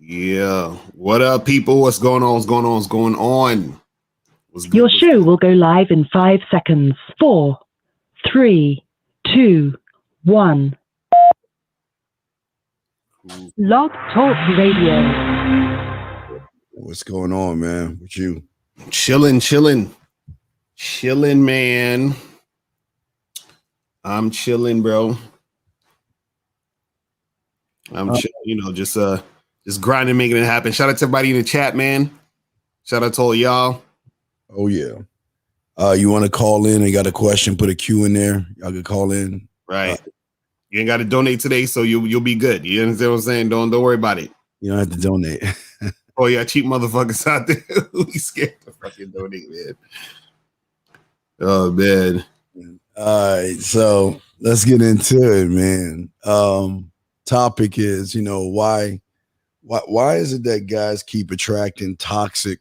Yeah. What up, people? What's going on? What's going on? What's going on? What's good? Your What's show good? will go live in 5 seconds. 4, 3, 2, 1. Cool. Log Talk Radio. What's going on, man? With you? Chilling, man. I'm chilling, bro. I'm chilling, just grinding, making it happen. Shout out to everybody in the chat, man. Shout out to all y'all. Oh yeah. You want to call in and got a question? Put a Q in there. Y'all can call in. Right. You ain't got to donate today, so you'll be good. You understand what I'm saying? Don't worry about it. You don't have to donate. Oh yeah, cheap motherfuckers out there who be scared to fucking donate, man. Oh man. All right, so let's get into it, man. Topic is, why is it that guys keep attracting toxic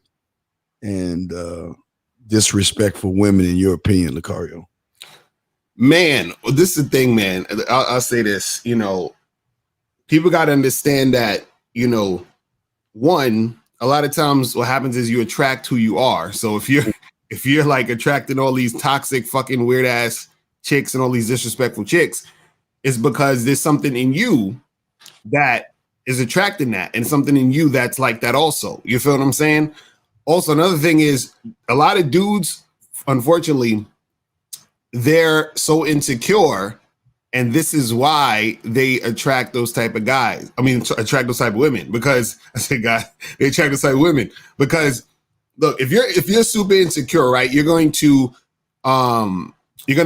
and disrespectful women, in your opinion, Lucario? Man, this is the thing, man. I'll say this, people got to understand that, one, a lot of times what happens is you attract who you are. So if you're like attracting all these toxic fucking weird ass chicks and all these disrespectful chicks, it's because there's something in you that is attracting that, and something in you that's like that also. You feel what I'm saying? Also, another thing is a lot of dudes, unfortunately, they're so insecure, and this is why they attract those type of guys. I mean, attract those type of women, because I said, God, they attract those type of women because look, if you're super insecure, right, you're going to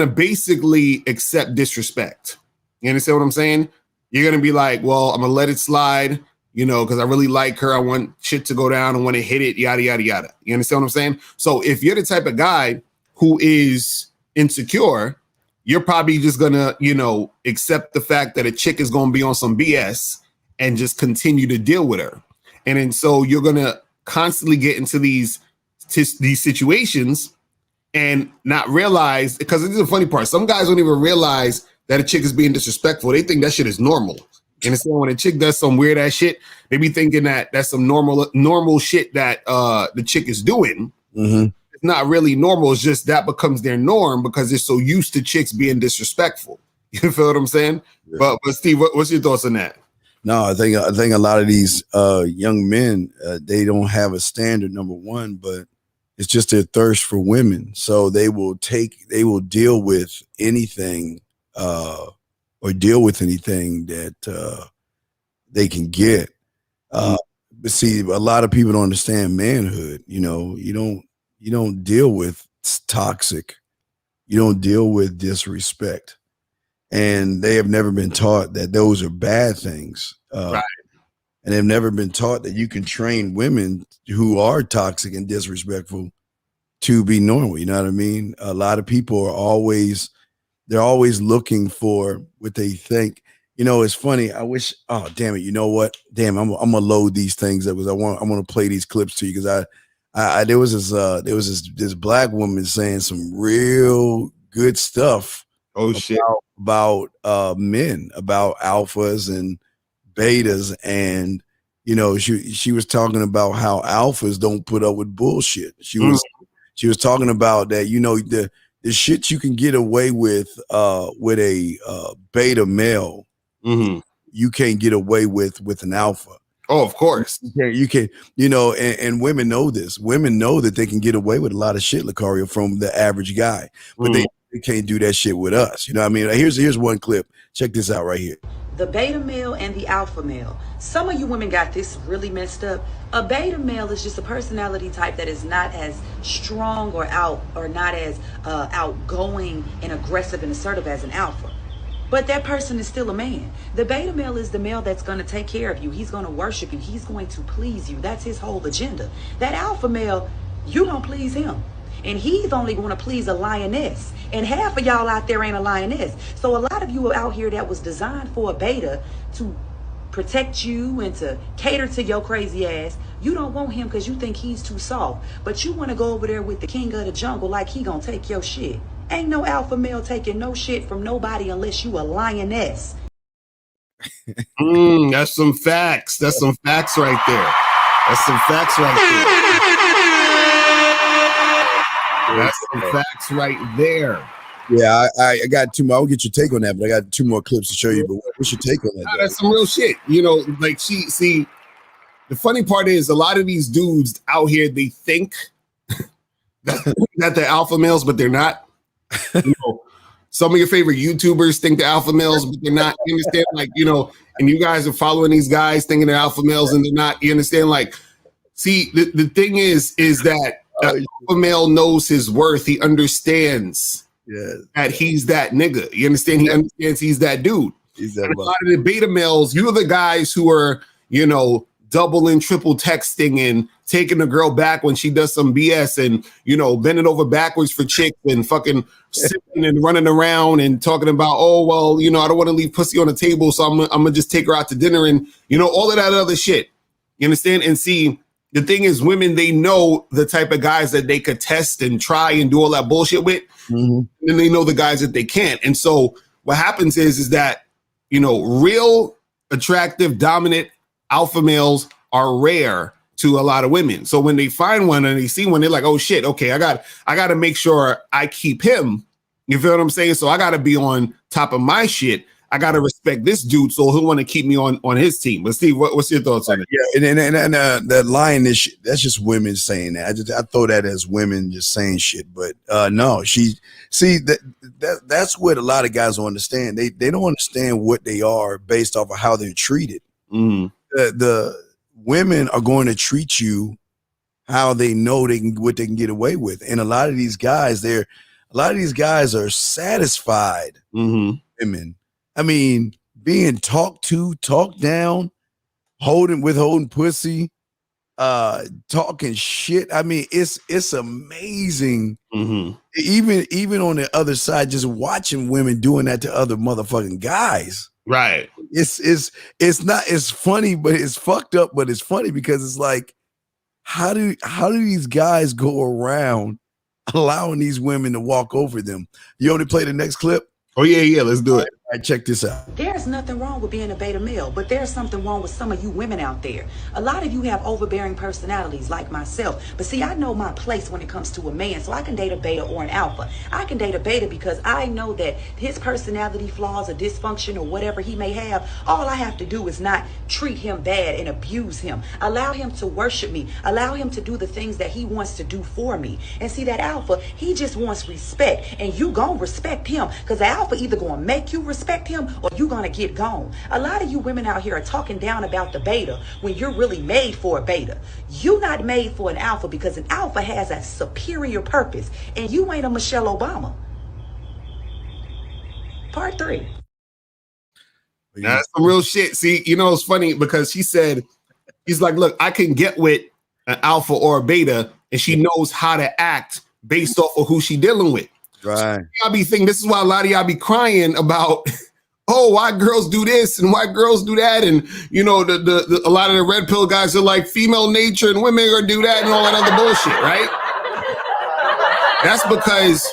basically accept disrespect. You understand what I'm saying? You're gonna be like, well, I'm gonna let it slide, because I really like her. I want shit to go down. I want to hit it, yada yada yada. You understand what I'm saying? So if you're the type of guy who is insecure, you're probably just gonna, accept the fact that a chick is gonna be on some BS and just continue to deal with her. And then so you're gonna constantly get into these situations and not realize, because this is the funny part. Some guys don't even realize that a chick is being disrespectful. They think that shit is normal. You understand? When a chick does some weird ass shit, they be thinking that that's some normal shit that the chick is doing. Mm-hmm. Not really normal. It's just that becomes their norm because they're so used to chicks being disrespectful. You feel what I'm saying? Yeah. But Steve, what's your thoughts on that? No, I think a lot of these young men, they don't have a standard, number one, but it's just their thirst for women. So they will deal with anything or deal with anything that they can get. But see, a lot of people don't understand manhood. You don't deal with toxic. You don't deal with disrespect. And they have never been taught that those are bad things. Right. And they've never been taught that you can train women who are toxic and disrespectful to be normal. You know what I mean? A lot of people they're always looking for what they think. It's funny. I wish, oh, damn it. You know what? Damn, I'm going to load these things up because I want to play these clips to you because there was this black woman saying some real good stuff. Oh shit! About men, about alphas and betas, and she was talking about how alphas don't put up with bullshit. She was talking about that. The shit you can get away with a beta male, you can't get away with an alpha. Oh, of course. You can, and women know this. Women know that they can get away with a lot of shit, Lucario, from the average guy, but they can't do that shit with us. You know what I mean? Here's one clip. Check this out right here. The beta male and the alpha male. Some of you women got this really messed up. A beta male is just a personality type that is not as strong or not as outgoing and aggressive and assertive as an alpha. But that person is still a man. The beta male is the male that's going to take care of you. He's going to worship you. He's going to please you. That's his whole agenda. That alpha male, you don't please him. And he's only going to please a lioness. And half of y'all out there ain't a lioness. So a lot of you are out here that was designed for a beta to protect you and to cater to your crazy ass. You don't want him because you think he's too soft. But you want to go over there with the king of the jungle like he gonna take your shit. Ain't no alpha male taking no shit from nobody unless you a lioness. That's some facts. That's some facts right there. That's some facts right there. That's some facts right there. Yeah, I got two more. I'll get your take on that, but I got two more clips to show you. But what's your take on that? That's some real shit. You know, like see, the funny part is a lot of these dudes out here, they think that they're alpha males, but they're not. You know, some of your favorite YouTubers think they're alpha males, but they're not. You understand? Like, you know, and you guys are following these guys thinking they're alpha males and they're not. You understand? Like, see, the thing is that the alpha male knows his worth. He understands that he's that nigga. You understand? He understands he's that dude. He's that and a lot of the beta males, you're the guys who are, you know, double and triple texting and taking a girl back when she does some BS and, you know, bending over backwards for chicks and fucking sitting and running around and talking about, oh, well, you know, I don't want to leave pussy on the table, so I'm going to just take her out to dinner and, you know, all of that other shit. You understand? And see, the thing is, women, they know the type of guys that they could test and try and do all that bullshit with. And they know the guys that they can't. And so what happens is that, you know, real attractive, dominant alpha males are rare to a lot of women. So when they find one and they see one, they're like, oh shit, okay, I got to make sure I keep him. You feel what I'm saying? So I got to be on top of my shit. I got to respect this dude, so he'll want to keep me on his team. But Steve, what's your thoughts on it? Yeah, and that line is that's just women saying that. I throw that as women just saying shit, but no, that's what a lot of guys don't understand. They don't understand what they are based off of how they're treated. The women are going to treat you how they know what they can get away with, and a lot of these guys are satisfied. Women. I mean, being talked to, talked down, withholding pussy, talking shit. I mean, it's amazing. Even on the other side, just watching women doing that to other motherfucking guys. Right. It's funny, but it's fucked up, but it's funny because it's like, how do these guys go around allowing these women to walk over them? You want to play the next clip? Oh, yeah, let's do it. All right, check this out. There's nothing wrong with being a beta male, but there's something wrong with some of you women out there. A lot of you have overbearing personalities like myself. But see, I know my place when it comes to a man, so I can date a beta or an alpha. I can date a beta because I know that his personality flaws or dysfunction or whatever he may have, all I have to do is not treat him bad and abuse him. Allow him to worship me. Allow him to do the things that he wants to do for me. And see, that alpha, he just wants respect. And you gonna respect him because the alpha either gonna make you respect him or you gonna get gone. A lot of you women out here are talking down about the beta when you're really made for a beta. You're not made for an alpha because an alpha has a superior purpose and you ain't a Michelle Obama. Part 3. Now, that's some real shit. See, you know, it's funny because he's like, look, I can get with an alpha or a beta and she knows how to act based off of who she dealing with. Right. So y'all be thinking, this is why a lot of y'all be crying about, oh, why girls do this and why girls do that. And, you know, a lot of the red pill guys are like female nature and women are gonna do that and all that other bullshit, right? That's because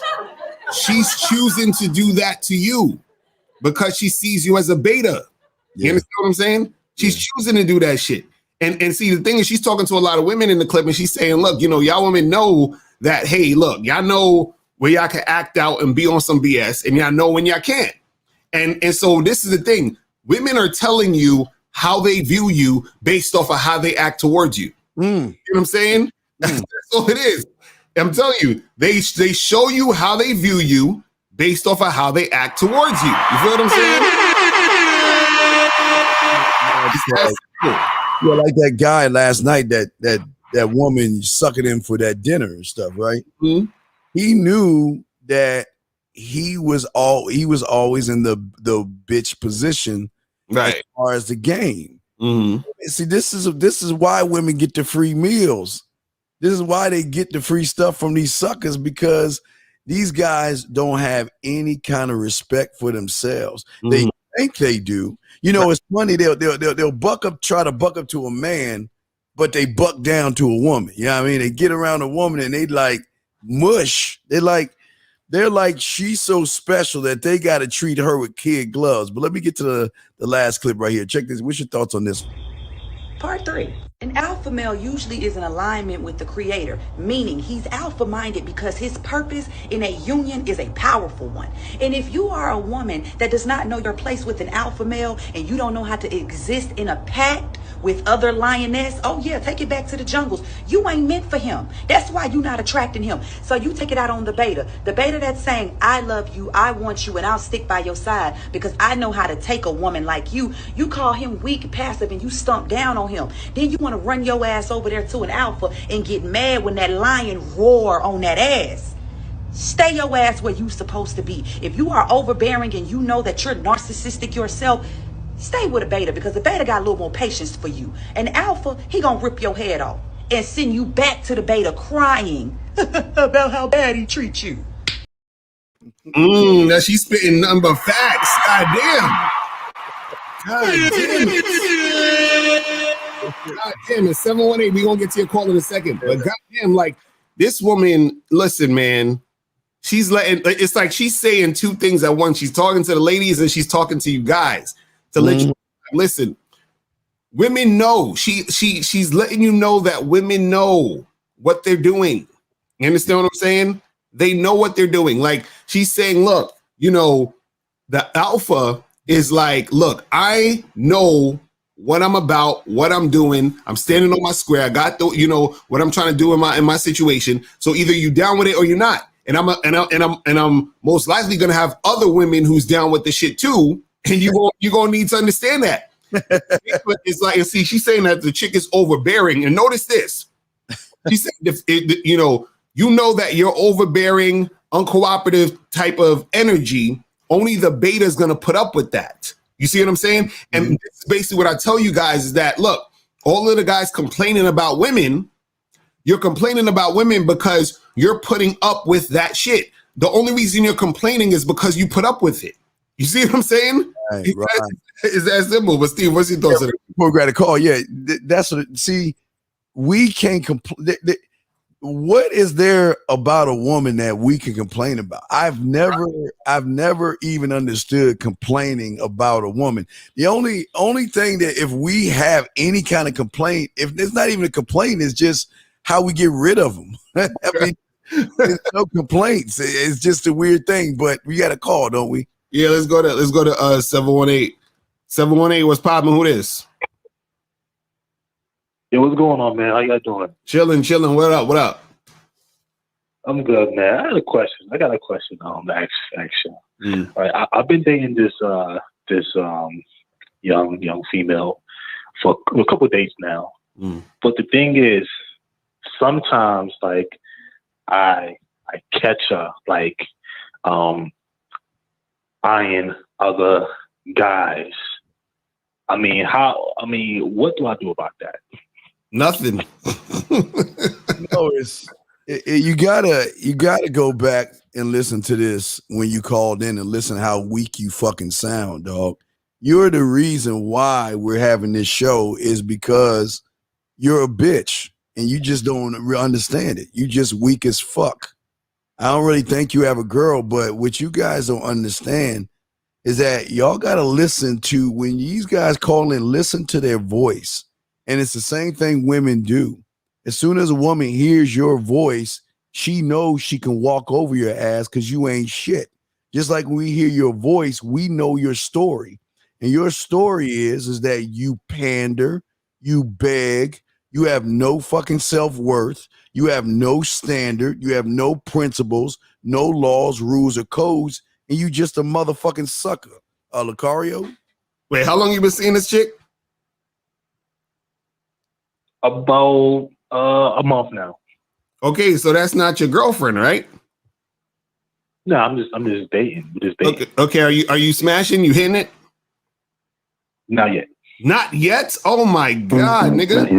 she's choosing to do that to you because she sees you as a beta. You understand what I'm saying? She's choosing to do that shit. And see, the thing is, she's talking to a lot of women in the clip and she's saying, look, you know, y'all women know that, hey, look, y'all know where y'all can act out and be on some BS, and y'all know when y'all can't. And so this is the thing. Women are telling you how they view you based off of how they act towards you. You know what I'm saying? That's all it is. I'm telling you, they show you how they view you based off of how they act towards you. You feel what I'm saying? Yeah, like that guy last night, that woman sucking him for that dinner and stuff, right? He knew that he was always in the bitch position, right, as far as the game. See, this is why women get the free meals. This is why they get the free stuff from these suckers, because these guys don't have any kind of respect for themselves. They think they do. You know, it's funny. They'll try to buck up to a man, but they buck down to a woman. You know what I mean? They get around a woman and they like mush. They like they're like she's so special that they got to treat her with kid gloves. But let me get to the last clip right here. Check this. What's your thoughts on this? Part 3. An alpha male usually is in alignment with the creator, meaning he's alpha minded because his purpose in a union is a powerful one. And if you are a woman that does not know your place with an alpha male and you don't know how to exist in a pact with other lioness, oh yeah, take it back to the jungles. You ain't meant for him. That's why you're not attracting him. So you take it out on the beta. The beta that's saying, I love you, I want you, and I'll stick by your side because I know how to take a woman like you. You call him weak, passive, and you stomp down on him. Then you want to run your ass over there to an alpha and get mad when that lion roar on that ass. Stay your ass where you supposed to be. If you are overbearing and you know that you're narcissistic yourself, stay with a beta because the beta got a little more patience for you. An alpha, he gonna rip your head off and send you back to the beta crying about how bad he treats you. Now she's spitting nothing but facts. God damn. God damn it. 718. We gonna get to your call in a second. But goddamn, like this woman, listen, man. She's letting it's like she's saying two things at once. She's talking to the ladies and she's talking to you guys to let you listen. Women know. She's letting you know that women know what they're doing. You understand what I'm saying? They know what they're doing. Like she's saying, look, you know, the alpha is like, look, I know what I'm about, what I'm doing. I'm standing on my square. I got the, you know, what I'm trying to do in my situation. So either you down with it or you're not. And I'm most likely gonna have other women who's down with the shit too. And you're gonna need to understand that. It's like, see, she's saying that the chick is overbearing. And notice this. She said, you know that you're overbearing, uncooperative type of energy. Only the beta is gonna put up with that. You see what I'm saying? And this is basically what I tell you guys is that, look, all of the guys complaining about women, you're complaining about women because you're putting up with that shit. The only reason you're complaining is because you put up with it. You see what I'm saying? Right. It's that simple. But Steve, what's your thoughts on it? Before we got a call, that's what. See, we can't complain. What is there about a woman that we can complain about? I've never even understood complaining about a woman. The only thing that if we have any kind of complaint, if it's not even a complaint, it's just how we get rid of them. I mean, there's no complaints. It's just a weird thing. But we got a call, don't we? Yeah, let's go to 718. 718, what's popping? Who this? Yeah, what's going on, man? How y'all doing? Chilling. What up? I'm good, man. I got a question. Actually, all right. I've been dating this young female for a couple of days now. But the thing is, sometimes like I catch her like eyeing other guys. I mean, what do I do about that? Nothing. No, you gotta go back and listen to this when you called in and listen how weak you fucking sound, dog. You're the reason why we're having this show is because you're a bitch and you just don't understand it. You just weak as fuck. I don't really think you have a girl, but what you guys don't understand is that y'all gotta listen to when these guys call in, listen to their voice. And it's the same thing women do. As soon as a woman hears your voice, she knows she can walk over your ass because you ain't shit. Just like when we hear your voice, we know your story. And your story is that you pander, you beg, you have no fucking self-worth, you have no standard, you have no principles, no laws, rules, or codes, and you just a motherfucking sucker. Lucario? Wait, how long you been seeing this chick? About a month now. Okay, so that's not your girlfriend, right? No, I'm just dating. Okay. Are you smashing? You hitting it? Not yet. Not yet? Oh my god, nigga!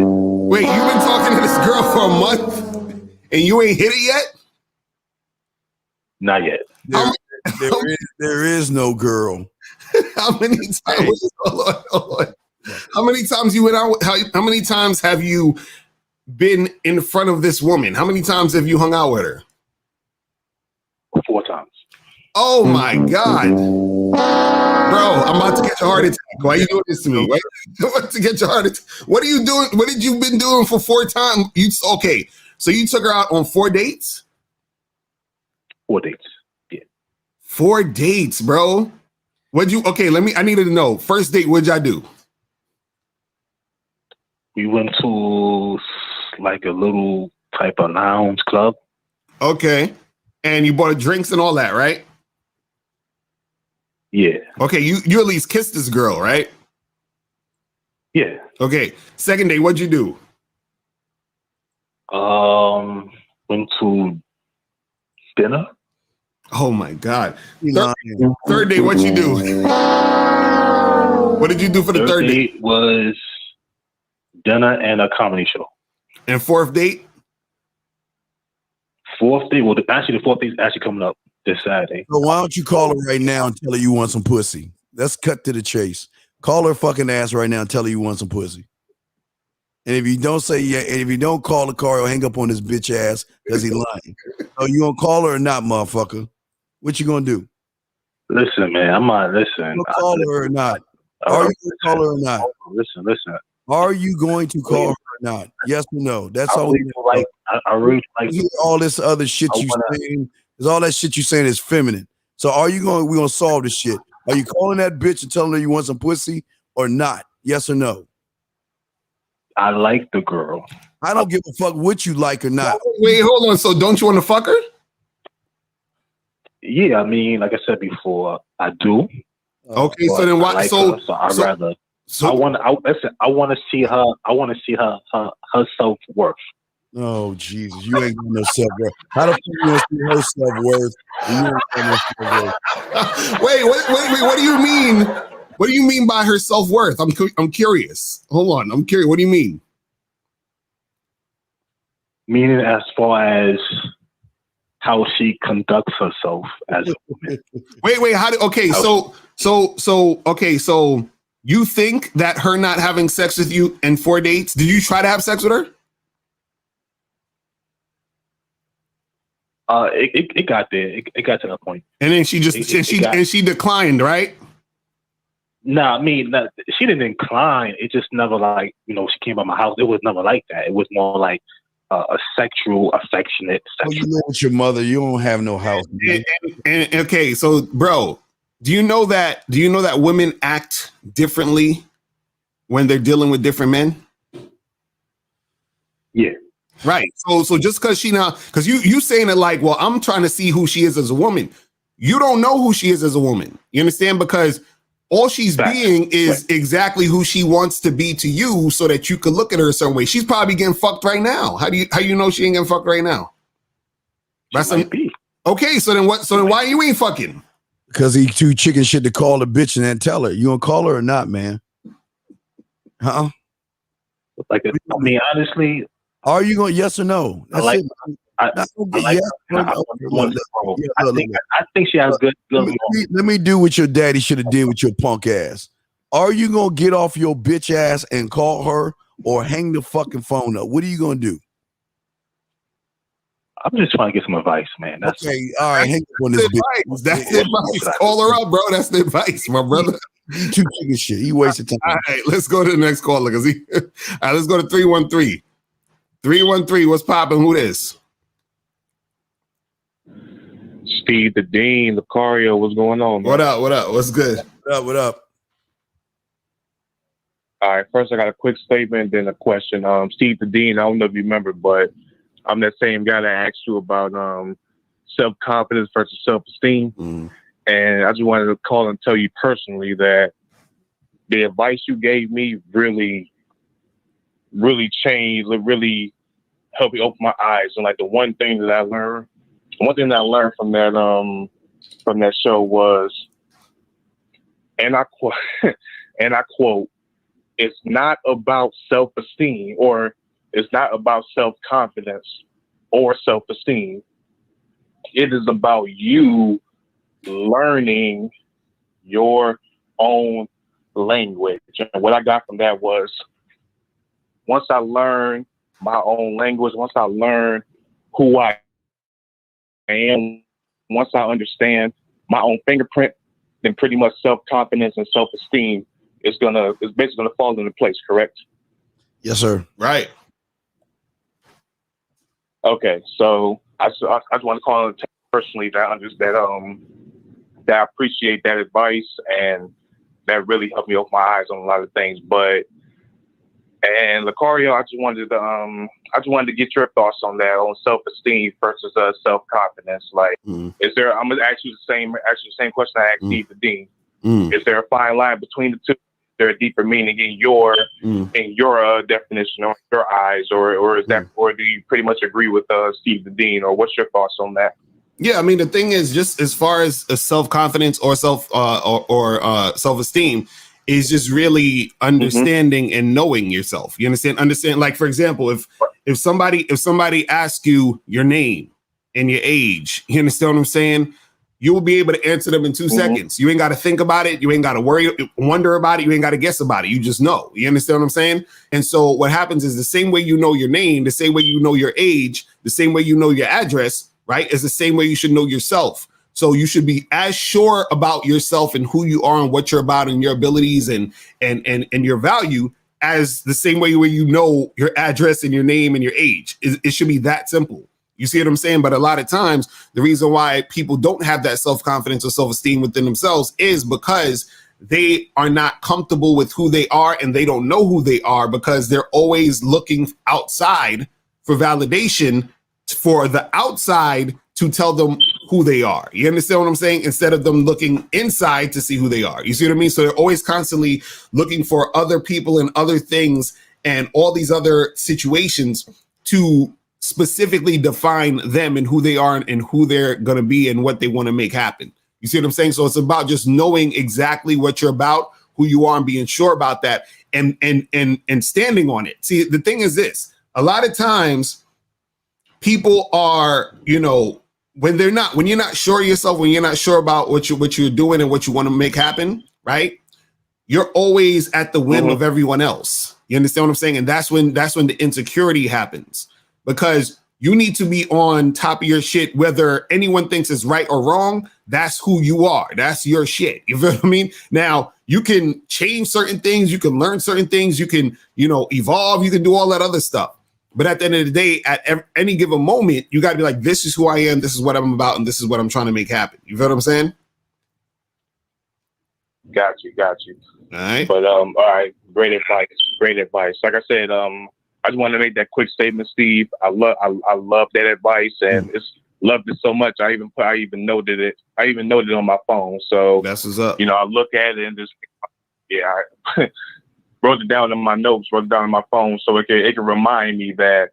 Wait, you been talking to this girl for a month and you ain't hit it yet? Not yet. There is no girl. How many times? Hold on. How many times you went out? How many times have you been in front of this woman? How many times have you hung out with her? 4 times. Oh my God. Bro, I'm about to get your heart attack. Why are you doing this to me? Why I'm about to get your heart attack. What are you doing? What did you been doing for 4 times? Okay, so you took her out on 4 dates? 4 dates. Yeah. 4 dates, bro. I needed to know. First date, what'd y'all do? We went to like a little type of lounge club. Okay. And you bought her drinks and all that, right? Yeah. Okay, you at least kissed this girl, right? Yeah. Okay. Second date, what'd you do? Went to dinner. Oh my God. You Third, lying. third date, what'd you do? What did you do for the third date? Was dinner and a comedy show. And fourth date? Fourth date, well, actually, the fourth date is actually coming up this Saturday. So why don't you call her right now and tell her you want some pussy? Let's cut to the chase. Call her fucking ass right now and tell her you want some pussy. And if you don't say yeah, and if you don't call the car, he'll hang up on this bitch ass because he lying. So you gonna call her or not, motherfucker? What you gonna do? Listen, man, I'm not listening. You gonna call her or not? Are you gonna call her or not? Listen. Are you going to call her or not? Yes or no? That's all. I really like hear all this other shit you saying. Because all that shit you saying is feminine. So are you going? We gonna solve this shit? Are you calling that bitch and telling her you want some pussy or not? Yes or no? I like the girl. I don't give a fuck what you like or not. Wait, hold on. So don't you want to fuck her? Yeah, I mean, like I said before, I do. Okay, so then why? Like so her, so I'd rather. So I want to see her. I want to see her self-worth. Oh Jesus, you ain't got no self-worth. How the fuck you gonna see her self-worth? You ain't got no self-worth. wait. What do you mean? What do you mean by her self-worth? I'm curious. Hold on. I'm curious. What do you mean? Meaning as far as how she conducts herself as a woman. Wait. So you think that her not having sex with you in 4 dates? Did you try to have sex with her? It got there. It got to that point. And then she declined, right? Nah, I mean, she didn't decline. It just never she came by my house. It was never like that. It was more like a sexual, affectionate. Oh, you live with your mother. You don't have no house. And okay, so bro, do you know that women act differently when they're dealing with different men? Yeah. Right. So just because you saying it like, well, I'm trying to see who she is as a woman. You don't know who she is as a woman. You understand? Because all she's being is exactly who she wants to be to you, so that you could look at her a certain way. She's probably getting fucked right now. How do you know she ain't getting fucked right now? Okay, so then what? So then why you ain't fucking? Because he too chicken shit to call the bitch and then tell her. You gonna call her or not, man? Huh? Like, I mean, honestly, are you going yes or no? That's it. I think she has good. Let me do what your daddy should have did with your punk ass. Are you gonna get off your bitch ass and call her, or hang the fucking phone up? What are you gonna do? I'm just trying to get some advice, man. That's okay. All right, hang up on this bitch. That's the advice. Call her up, bro. That's the advice, my brother. He too chicken shit. He wasted time. All right, let's go to the next caller because all right, let's go to 313. 313, what's popping? Who this? Steve the Dean, Lucario, what's going on, man? What up? What's good? What up? All right, first I got a quick statement, then a question. Steve the Dean, I don't know if you remember, but I'm that same guy that asked you about self-confidence versus self-esteem. Mm. And I just wanted to call and tell you personally that the advice you gave me really changed. It really helped me open my eyes. And like the one thing that I learned from that show was, and I quote, it's not about self-esteem, or it's not about self-confidence or self-esteem. It is about you learning your own language. And what I got from that was, once I learned my own language, once I learned who I am, once I understand my own fingerprint, then pretty much self-confidence and self-esteem is basically gonna fall into place, correct? Yes, sir. Right. Okay, so I just want to call it personally that I appreciate that advice, and that really helped me open my eyes on a lot of things. And Lucario, I just wanted to get your thoughts on that, on self-esteem versus self-confidence. Like, is there? I'm gonna ask you the same question I asked Steve the Dean. Is there a fine line between the two? Is there a deeper meaning in your definition or your eyes, or is that, or do you pretty much agree with Steve the Dean, or what's your thoughts on that? Yeah, I mean, the thing is, just as far as self-confidence or self-esteem is just really understanding and knowing yourself. You understand? Like, for example, if somebody asks you your name and your age, you understand what I'm saying? You will be able to answer them in 2 seconds. You ain't got to think about it. You ain't got to wonder about it. You ain't got to guess about it. You just know. You understand what I'm saying? And so what happens is the same way you know your name, the same way you know your age, the same way you know your address, right, is the same way you should know yourself. So you should be as sure about yourself and who you are and what you're about and your abilities and your value as the same way where you know your address and your name and your age. It should be that simple. You see what I'm saying? But a lot of times, the reason why people don't have that self-confidence or self-esteem within themselves is because they are not comfortable with who they are, and they don't know who they are because they're always looking outside for validation for the outside to tell them who they are. You understand what I'm saying? Instead of them looking inside to see who they are. You see what I mean? So they're always constantly looking for other people and other things and all these other situations to specifically define them and who they are and who they're going to be and what they want to make happen. You see what I'm saying? So it's about just knowing exactly what you're about, who you are, and being sure about that and standing on it. See, the thing is this, a lot of times people are, when you're not sure of yourself, when you're not sure about what you're doing and what you want to make happen, right? You're always at the whim of everyone else. You understand what I'm saying? And that's when the insecurity happens, because you need to be on top of your shit, whether anyone thinks it's right or wrong. That's who you are. That's your shit. You feel what I mean? Now, you can change certain things. You can learn certain things. You can, evolve. You can do all that other stuff. But at the end of the day, at any given moment, you got to be like, this is who I am. This is what I'm about. And this is what I'm trying to make happen. You feel what I'm saying? Got you. All right. But, all right. Great advice. Like I said, I just want to make that quick statement, Steve. I love that advice, and loved it so much. I even noted it. I even noted it on my phone. So that's what's up. I look at it and just, I wrote it down in my notes, wrote it down on my phone, so it can remind me that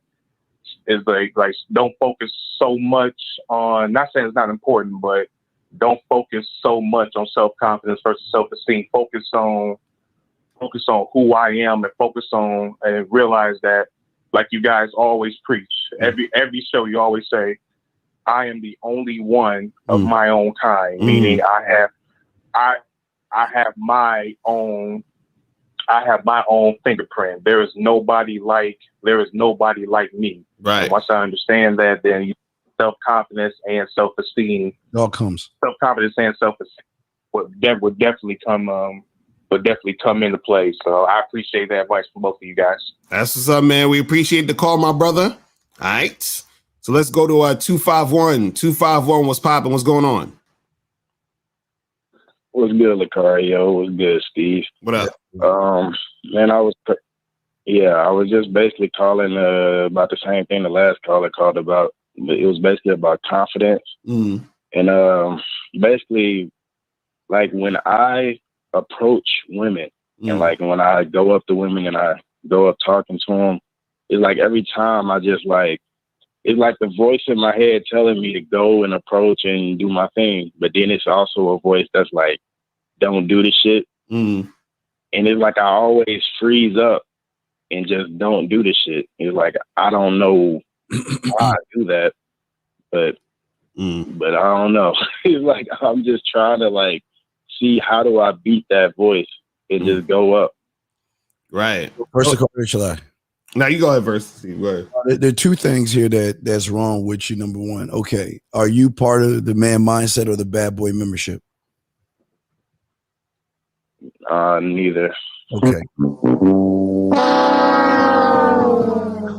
it's like don't focus so much on. Not saying it's not important, but don't focus so much on self-confidence versus self-esteem. Focus on who I am, and focus on and realize that, like you guys always preach, every show you always say, I am the only one of my own kind, meaning I have my own fingerprint. There is nobody like me. Right. And once I understand that, then self-confidence and self-esteem, It all comes. Self-confidence and self-esteem would definitely come into play. So I appreciate that advice from both of you guys. That's what's up, man. We appreciate the call, my brother. All right. So let's go to 251. 251, what's popping? What's going on? What's good, Lucario? What's good, Steve? What up? Man, I was just basically calling about the same thing the last caller called about. It was basically about confidence. And basically, like, when I approach women and like when I go up to women and I go up talking to them, it's like every time I just like, it's like the voice in my head telling me to go and approach and do my thing. But then it's also a voice that's like, don't do the shit. And it's like I always freeze up and just don't do the shit. It's like I don't know why I do that, but I don't know. It's like I'm just trying to like see how do I beat that voice and just go up. Right. First caller, shall I? Now you go ahead first. Go ahead. There are two things here that's wrong with you. Number one, okay, are you part of the man mindset or the bad boy membership? Neither. Okay.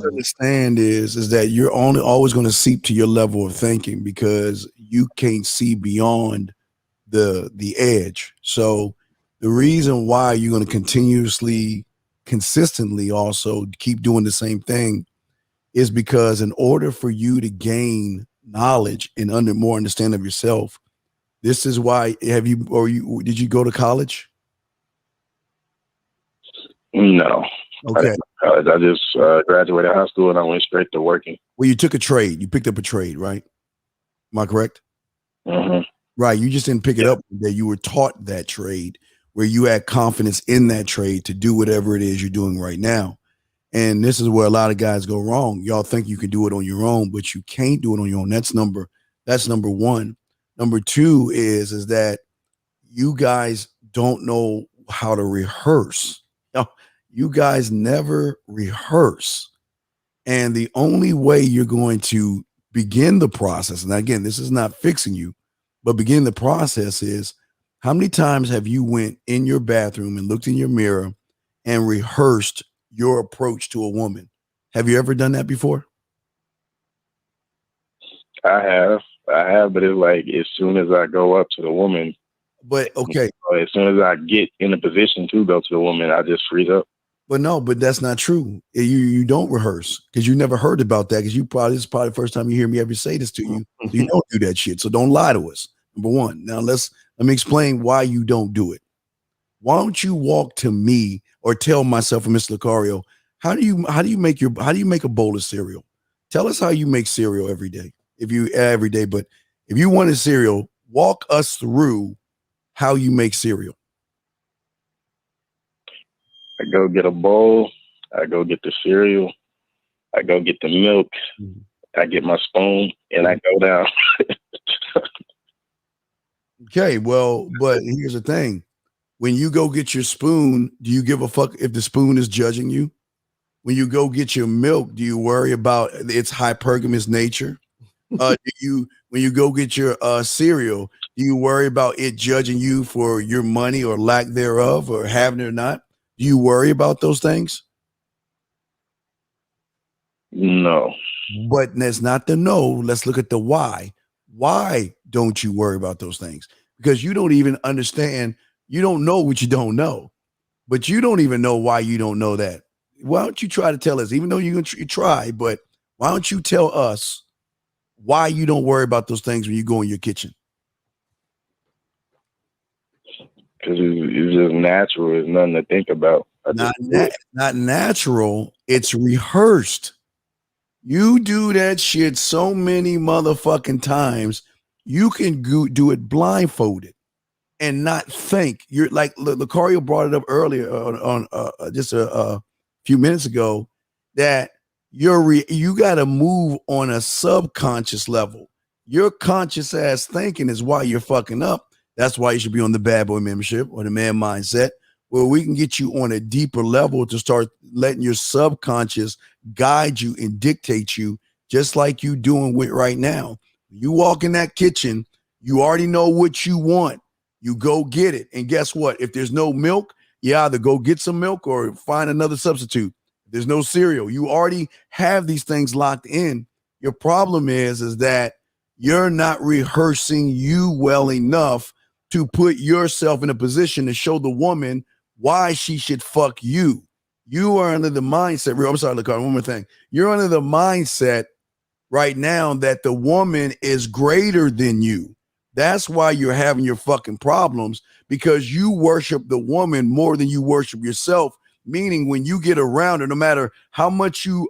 Understand is that you're only always going to seep to your level of thinking because you can't see beyond the edge. So the reason why you're going to consistently also keep doing the same thing is because in order for you to gain knowledge and more understanding of yourself, this is why did you go to college? No. Okay. I just graduated high school and I went straight to working. Well, you took a trade. You picked up a trade, right? Am I correct? Mm-hmm. Right. You just didn't pick it up that you were taught that trade where you had confidence in that trade to do whatever it is you're doing right now. And this is where a lot of guys go wrong. Y'all think you can do it on your own, but you can't do it on your own. That's number one. Number two is that you guys don't know how to rehearse. You guys never rehearse. And the only way you're going to begin the process, and again, this is not fixing you, but begin the process is, how many times have you went in your bathroom and looked in your mirror and rehearsed your approach to a woman? Have you ever done that before? I have, but it's like as soon as I go up to the woman. But okay. As soon as I get in a position to go to the woman, I just freeze up. But that's not true. You don't rehearse because you never heard about that because this is probably the first time you hear me ever say this to you. So you don't do that shit. So don't lie to us. Number one. Now let me explain why you don't do it. Why don't you walk to me or tell myself or Mr. Lucario, how do you make a bowl of cereal? Tell us how you make cereal every day. But if you wanted cereal, walk us through how you make cereal. I go get a bowl. I go get the cereal. I go get the milk. I get my spoon and I go down. Okay, well, but here's the thing. When you go get your spoon, do you give a fuck if the spoon is judging you? When you go get your milk, do you worry about its hypergamous nature? When you go get your cereal, do you worry about it judging you for your money or lack thereof or having it or not? Do you worry about those things? No. But that's not the no. Let's look at the why. Why don't you worry about those things? Because you don't even understand. You don't know what you don't know, but you don't even know why you don't know that. Why don't you try to tell us, even though you try, but why don't you tell us why you don't worry about those things when you go in your kitchen? Because it's just natural. It's nothing to think about. Not natural. It's rehearsed. You do that shit so many motherfucking times, you can do it blindfolded and not think. You're like Lucario brought it up earlier on just a few minutes ago that you got to move on a subconscious level. Your conscious ass thinking is why you're fucking up. That's why you should be on the Bad Boy membership or the Man Mindset, where we can get you on a deeper level to start letting your subconscious guide you and dictate you, just like you doing with right now. You walk in that kitchen, you already know what you want. You go get it. And guess what? If there's no milk, you either go get some milk or find another substitute. If there's no cereal, you already have these things locked in. Your problem is that you're not rehearsing you well enough to put yourself in a position to show the woman why she should fuck you. You are under the mindset. I'm sorry, Lucario, one more thing. You're under the mindset right now that the woman is greater than you. That's why you're having your fucking problems, because you worship the woman more than you worship yourself. Meaning when you get around her, no matter how much you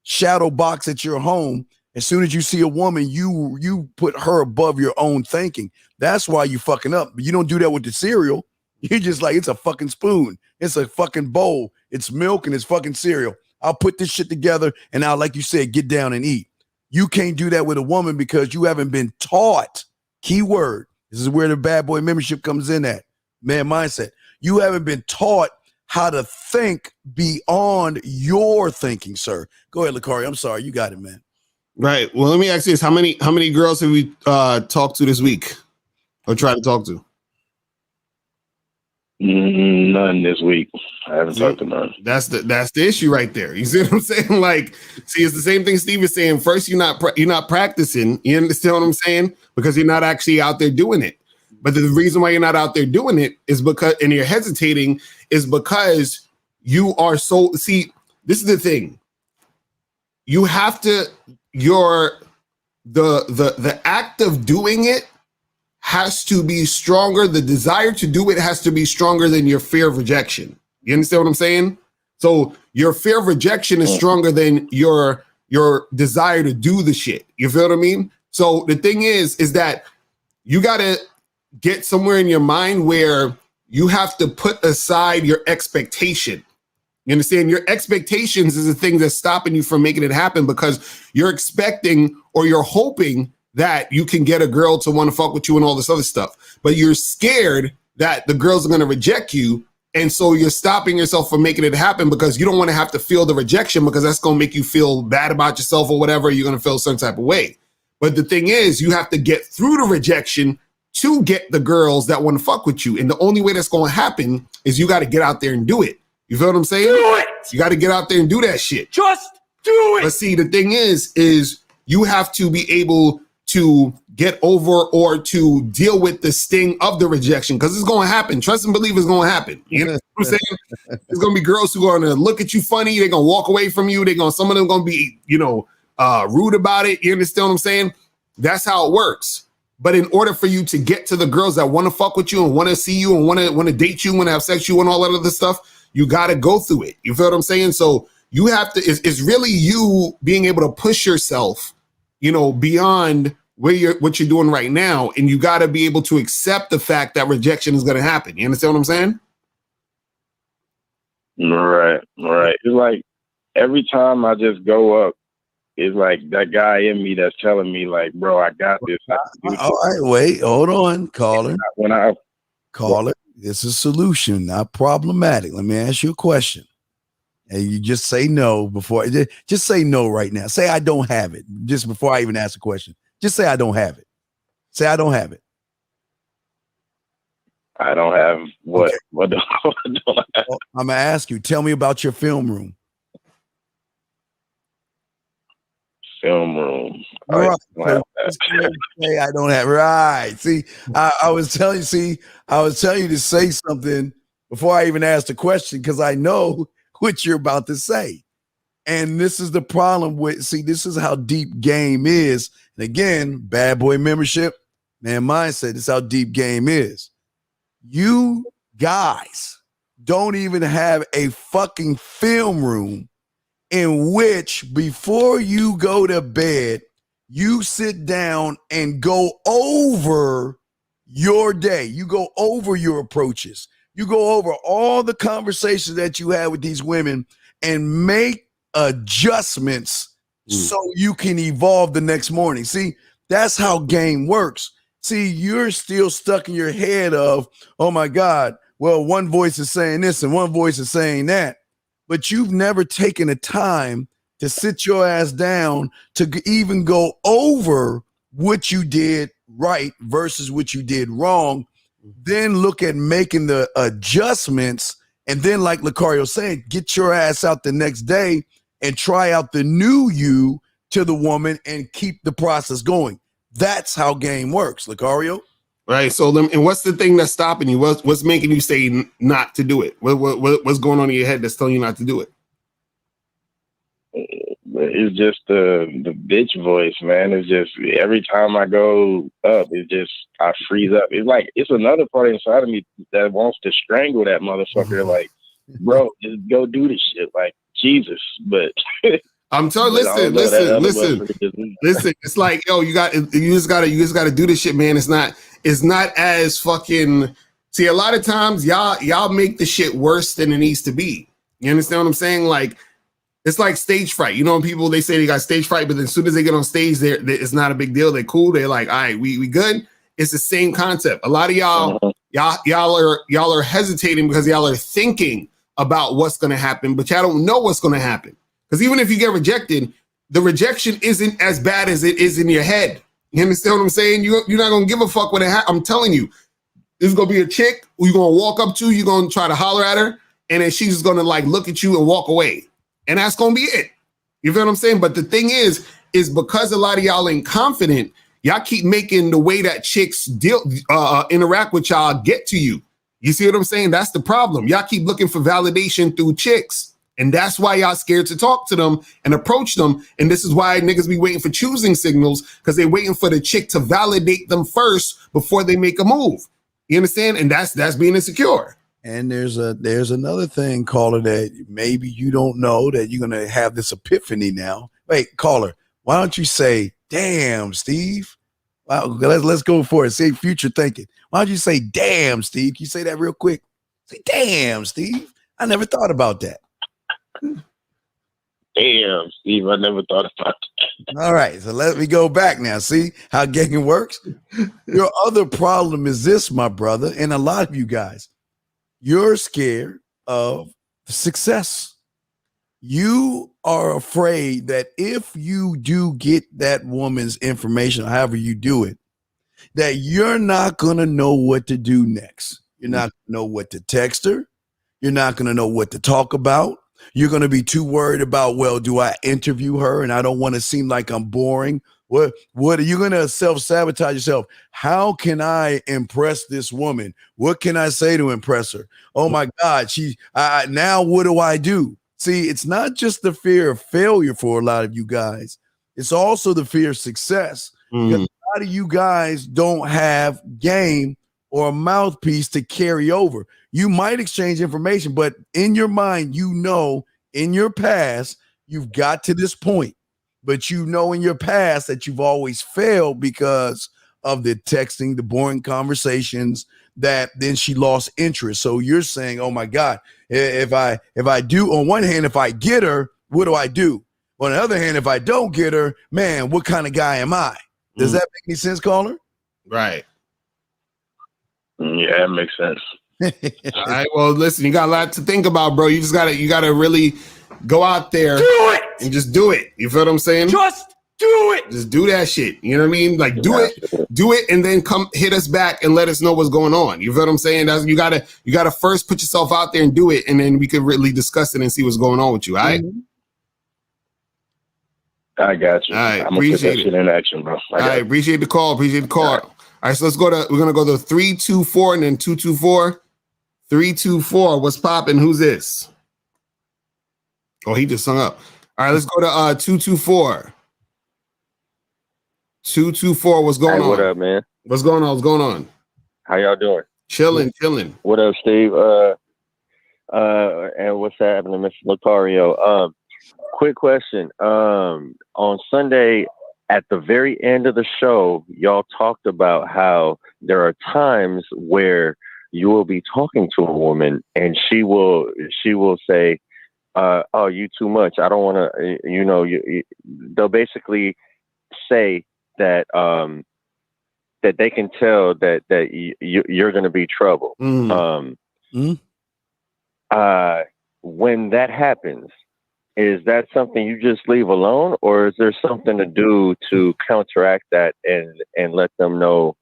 shadow box at your home, as soon as you see a woman, you put her above your own thinking. That's why you fucking up. But you don't do that with the cereal. You're just like, it's a fucking spoon. It's a fucking bowl. It's milk and it's fucking cereal. I'll put this shit together and I'll, like you said, get down and eat. You can't do that with a woman because you haven't been taught. Keyword. This is where the Bad Boy membership comes in at. Man Mindset. You haven't been taught how to think beyond your thinking, sir. Go ahead, Lakari. I'm sorry. You got it, man. Right. Well, let me ask you this. How many girls have we talked to this week or tried to talk to? None this week. I haven't talked to none. That's the issue right there. You see what I'm saying? Like, see, it's the same thing Steve is saying. First, you're not practicing. You understand what I'm saying? Because you're not actually out there doing it. But the reason why you're not out there doing it is because, and you're hesitating, is because you are so. See, this is the thing. You have to. The act of doing it has to be stronger. The desire to do it has to be stronger than your fear of rejection. You understand what I'm saying? So your fear of rejection is stronger than your desire to do the shit. You feel what I mean? So the thing is that you got to get somewhere in your mind where you have to put aside your expectation. You understand? Your expectations is the thing that's stopping you from making it happen, because you're expecting or you're hoping that you can get a girl to want to fuck with you and all this other stuff. But you're scared that the girls are going to reject you. And so you're stopping yourself from making it happen because you don't want to have to feel the rejection, because that's going to make you feel bad about yourself or whatever. You're going to feel a certain type of way. But the thing is, you have to get through the rejection to get the girls that want to fuck with you. And the only way that's going to happen is you got to get out there and do it. You feel what I'm saying? Do it! You got to get out there and do that shit. Just do it! But see, the thing is you have to be able to get over or to deal with the sting of the rejection, because it's going to happen. Trust and believe it's going to happen. You know what I'm saying? There's going to be girls who are going to look at you funny. They're going to walk away from you. Some of them going to be, rude about it. You understand what I'm saying? That's how it works. But in order for you to get to the girls that want to fuck with you and want to see you and want to date you, want to have sex with you and all that other stuff, you got to go through it. You feel what I'm saying? So you have to, it's really you being able to push yourself, beyond what you're doing right now. And you got to be able to accept the fact that rejection is going to happen. You understand what I'm saying? Right. It's like every time I just go up, it's like that guy in me that's telling me, like, bro, I got this. All right, wait, hold on, caller. Caller, this is a solution, not problematic. Let me ask you a question. And you just say no before, just say no right now. Say I don't have it. Just before I even ask a question. Just say I don't have it. Say I don't have it. I don't have what? Okay. What don't I have? Well, I'm going to ask you, tell me about your film room. Film room. All right. Say I don't have. Right. See, I was telling you to say something before I even asked the question, because I know what you're about to say. And this is the problem with, this is how deep game is. And again, bad boy membership, man, mindset, this is how deep game is. You guys don't even have a fucking film room in which, before you go to bed, you sit down and go over your day. You go over your approaches. You go over all the conversations that you had with these women and make adjustments so you can evolve the next morning. See, that's how game works. See, you're still stuck in your head of, oh my God, well, one voice is saying this and one voice is saying that. But you've never taken the time to sit your ass down to even go over what you did right versus what you did wrong. Then look at making the adjustments. And then, like Lucario saying, get your ass out the next day and try out the new you to the woman and keep the process going. That's how game works, Lucario. Right. So, and what's the thing that's stopping you? What's making you say not to do it? What's going on in your head that's telling you not to do it? It's just the bitch voice, man. It's just every time I go up, it's just I freeze up. It's like it's another part inside of me that wants to strangle that motherfucker. Like, bro, just go do this shit. Like, Jesus, but. I'm telling. Listen. It's like, yo, you just gotta do this shit, man. It's not as fucking. See, a lot of times y'all make the shit worse than it needs to be. You understand what I'm saying? Like, it's like stage fright. You know, when people, they say they got stage fright, but then as soon as they get on stage, it's not a big deal. They're cool. They're like, all right, we good. It's the same concept. A lot of y'all are hesitating because y'all are thinking about what's going to happen, but y'all don't know what's going to happen. Because even if you get rejected, the rejection isn't as bad as it is in your head. You understand what I'm saying? You're not going to give a fuck when it happens. I'm telling you, there's going to be a chick who you're going to walk up to, you're going to try to holler at her, and then she's just going to like look at you and walk away. And that's going to be it. You feel what I'm saying? But the thing is because a lot of y'all ain't confident, y'all keep making the way that chicks interact with y'all get to you. You see what I'm saying? That's the problem. Y'all keep looking for validation through chicks. And that's why y'all scared to talk to them and approach them. And this is why niggas be waiting for choosing signals, because they're waiting for the chick to validate them first before they make a move. You understand? And that's being insecure. And there's another thing, caller, that maybe you don't know, that you're gonna have this epiphany now. Wait, caller, why don't you say, "Damn, Steve"? Wow, let's go for it. Say future thinking. Why don't you say, "Damn, Steve"? Can you say that real quick? Say, "Damn, Steve." I never thought about that. Damn, Steve, I never thought about that. All right, so let me go back now. See how getting works? Your other problem is this, my brother, and a lot of you guys. You're scared of success. You are afraid that if you do get that woman's information, however you do it, that you're not going to know what to do next. You're not going to know what to text her. You're not going to know what to talk about. You're going to be too worried about, well, do I interview her? And I don't want to seem like I'm boring. What are you going to self-sabotage yourself? How can I impress this woman? What can I say to impress her? Oh my God, now what do I do? See, it's not just the fear of failure for a lot of you guys. It's also the fear of success. Because a lot of you guys don't have game or a mouthpiece to carry over. You might exchange information, but in your mind, you know, in your past, you've got to this point. But you know in your past that you've always failed because of the texting, the boring conversations, that then she lost interest. So you're saying, oh my God, if I do, on one hand, if I get her, what do I do? On the other hand, if I don't get her, man, what kind of guy am I? Does that make any sense, caller? Right. Yeah, it makes sense. All right. Well, listen, you got a lot to think about, bro. You gotta really go out there and just do it. You feel what I'm saying? Just do it. Just do that shit. You know what I mean? Like do it, and then come hit us back and let us know what's going on. You feel what I'm saying? You gotta first put yourself out there and do it, and then we could really discuss it and see what's going on with you. All right. I got you. All right, I'm gonna put that shit in action, bro. All right, appreciate the call. All right, so we're gonna go to 324 and then 224. 324. What's popping? Who's this? Oh, he just hung up. All right, let's go to 224. 224. What's going on? What up, man? What's going on? How y'all doing? Chilling. What up, Steve? And what's happening, Mr. Lucario? Quick question. On Sunday, at the very end of the show, y'all talked about how there are times where you will be talking to a woman and she will say, oh, you too much. I don't want to, they'll basically say that, that they can tell that you're going to be trouble. When that happens, is that something you just leave alone, or is there something to do to counteract that and let them know,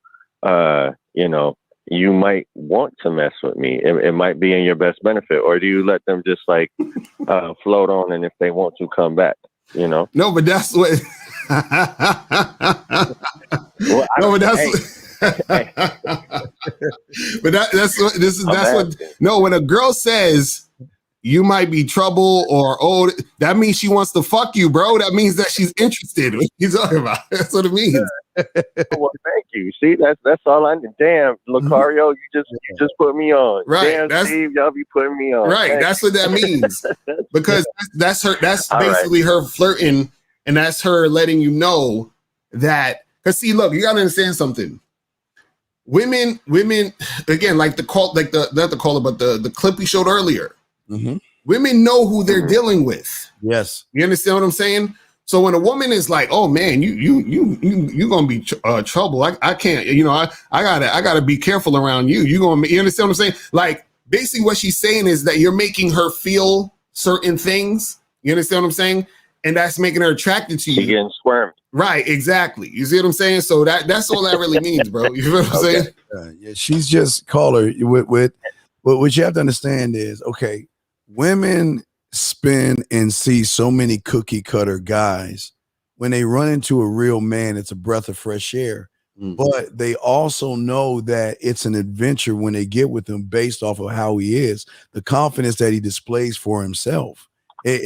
you might want to mess with me. It might be in your best benefit, or do you let them just like float on, and if they want to come back, No, but that's what. That's what this is. That's what. No, when a girl says you might be trouble or that means she wants to fuck you, bro. That means that she's interested. What you talking about? That's what it means. Well, thank you. See, that's all I need. Damn, Lucario, you just put me on. Right. Damn, Steve, y'all be putting me on. Right. That's what that means. Because that's her. That's basically her flirting, and that's her letting you know that. Because see, look, you gotta understand something. Women, again, like not the caller, but the clip we showed earlier. Women know who they're dealing with. Yes. You understand what I'm saying? So when a woman is like, "Oh man, you gonna be trouble," I can't. I gotta be careful around you. You understand what I'm saying? Like basically what she's saying is that you're making her feel certain things. You understand what I'm saying? And that's making her attracted to you. You're getting squirmed. Right, exactly. You see what I'm saying? So that's all that really means, bro. You know what I'm saying? Yeah, she's just caller with what you have to understand is, okay, women spin and see so many cookie cutter guys. When they run into a real man, it's a breath of fresh air. But they also know that it's an adventure when they get with him based off of how he is, the confidence that he displays for himself.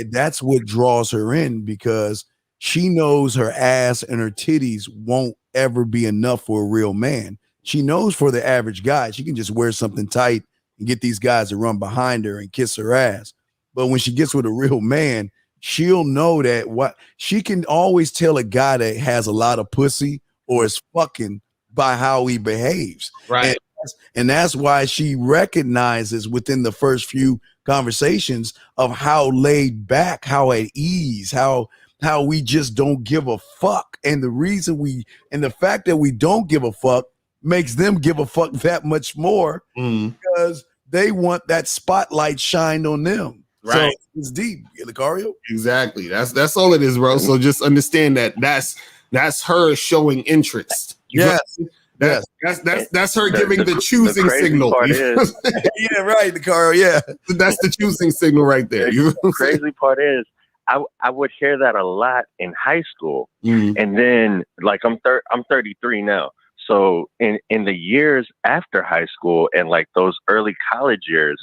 That's what draws her in, because she knows her ass and her titties won't ever be enough for a real man. She knows for the average guy, she can just wear something tight and get these guys to run behind her and kiss her ass. But when she gets with a real man, she'll know that what she can always tell a guy that has a lot of pussy or is fucking by how he behaves. Right. And that's why she recognizes within the first few conversations of how laid back, how at ease, how we just don't give a fuck. And the fact that we don't give a fuck makes them give a fuck that much more, because they want that spotlight shined on them. Right. So it's deep, Lucario. Exactly. That's all it is, bro. So just understand that that's her showing interest. Yes. That's her giving the choosing signal. Yeah, right, Lucario. Yeah. That's the choosing signal right there. The crazy part is I would hear that a lot in high school. And then like I'm 33 now. So in the years after high school and like those early college years,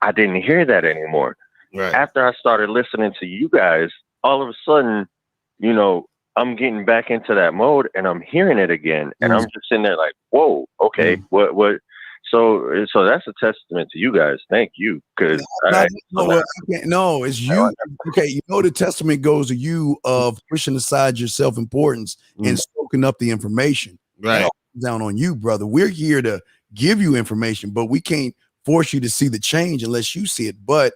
I didn't hear that anymore. Right. After I started listening to you guys, all of a sudden, you know, I'm getting back into that mode and I'm hearing it again. And I'm just sitting there like, whoa, okay, what? So that's a testament to you guys. Thank you. Because no, it's you. Okay, you know the testament goes to you of pushing aside your self-importance and soaking up the information. Right. Down on you, brother. We're here to give you information, but we can't force you to see the change unless you see it. But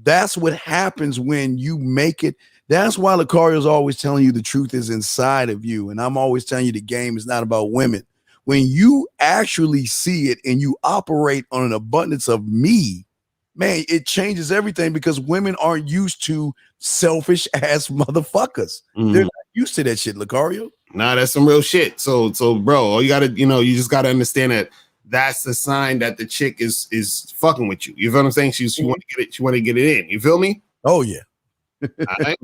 that's what happens when you make it. That's why Lucario's always telling you the truth is inside of you. And I'm always telling you the game is not about women. When you actually see it and you operate on an abundance of me, man, it changes everything, because women aren't used to selfish ass motherfuckers. They're not used to that shit, Lucario. Nah, that's some real shit. So bro, all you gotta, you just gotta understand that that's the sign that the chick is fucking with you. You feel what I'm saying? She want to get it. She want to get it in. You feel me? Oh yeah. All right.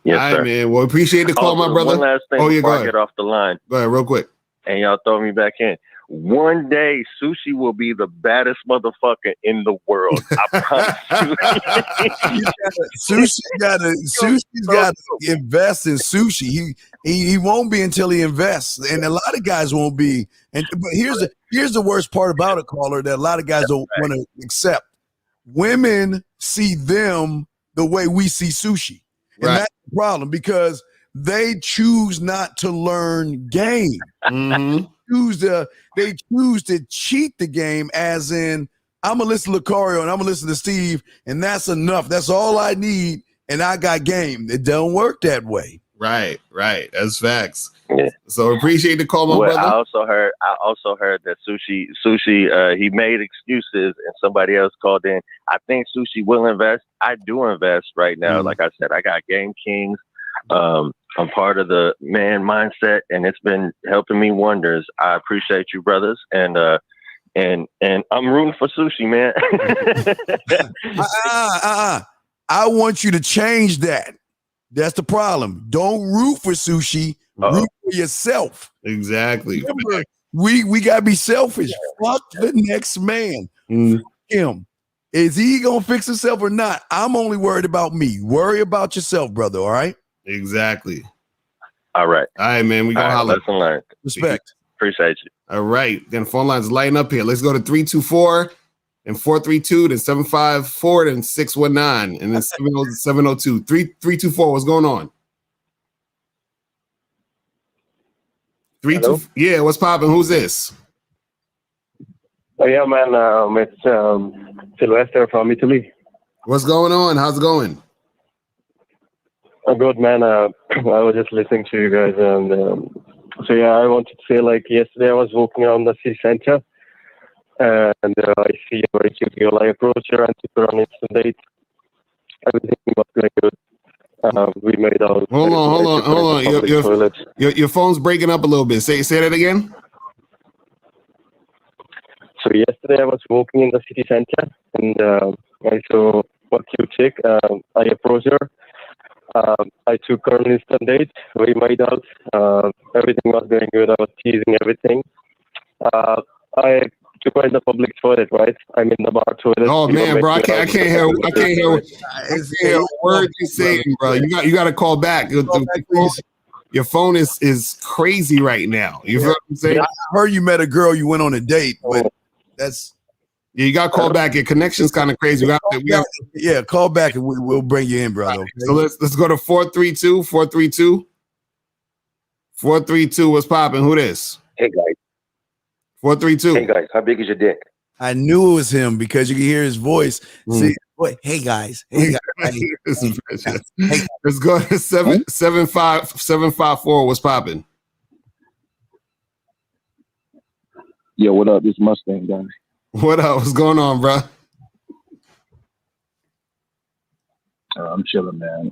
Yes, all right, sir. man. Well, appreciate the call, my brother. One last thing before I get off the line. Go ahead, real quick. And y'all throw me back in. One day, Sushi will be the baddest motherfucker in the world. I promise you. Sushi's got to invest in Sushi. He won't be until he invests, and a lot of guys won't be. But here's the worst part about it, caller, that a lot of guys don't want to accept. Women see them the way we see Sushi, and that's the problem, because they choose not to learn game. They choose to cheat the game, as in, I'm gonna listen to Lucario and I'm gonna listen to Steve, and that's enough. That's all I need, and I got game. It don't work that way. Right. That's facts. Yeah. So appreciate the call, my brother. I also heard that Sushi, he made excuses and somebody else called in. I think Sushi will invest. I do invest right now. Like I said, I got Game Kings. I'm part of the man mindset, and it's been helping me wonders. I appreciate you, brothers, and I'm rooting for Sushi, man. I want you to change that. That's the problem. Don't root for Sushi. Root for yourself. Exactly. Remember, we gotta be selfish. Fuck the next man. Him. Is he gonna fix himself or not? I'm only worried about me. Worry about yourself, brother. All right. Exactly. All right, man. We gonna holler. Lesson learned. Respect. Appreciate you. All right. Then phone lines lighting up here. Let's go to 324 and 432, then 754, then 619, and then 702. 324. What's going on? 32. Yeah. What's popping? Who's this? Oh yeah, man. It's Sylvester from Italy. What's going on? How's it going? Good, man. I was just listening to you guys, and so yeah, I wanted to say, like, yesterday I was walking around the city center, and I see a very cute girl. I approached her and took her on instant date. Everything was going good. We made out. Hold on. Your phone's breaking up a little bit. Say that again. So yesterday I was walking in the city center and I saw a cute chick. I approached her. I took her on an instant date. We made out. Everything was going good. I was teasing everything. I took her in the public toilet, right? I'm in the bar toilet. Oh man, bro, I can't hear a word you're saying, bro. You got to call back. Your phone is crazy right now. You feel what I'm saying? I heard you met a girl, you went on a date, but that's you got to call back. Your connection's kind of crazy. Yeah, call back and we'll bring you in, brother. Okay? So let's go to 432. 432. What's popping? Who this? Hey guys. 432. Hey guys, how big is your dick? I knew it was him because you can hear his voice. See, hey guys. Hey guys. Let's go to 754. What's popping? Yo, what up? This Mustang guy. What up? What's going on, bro? I'm chilling, man.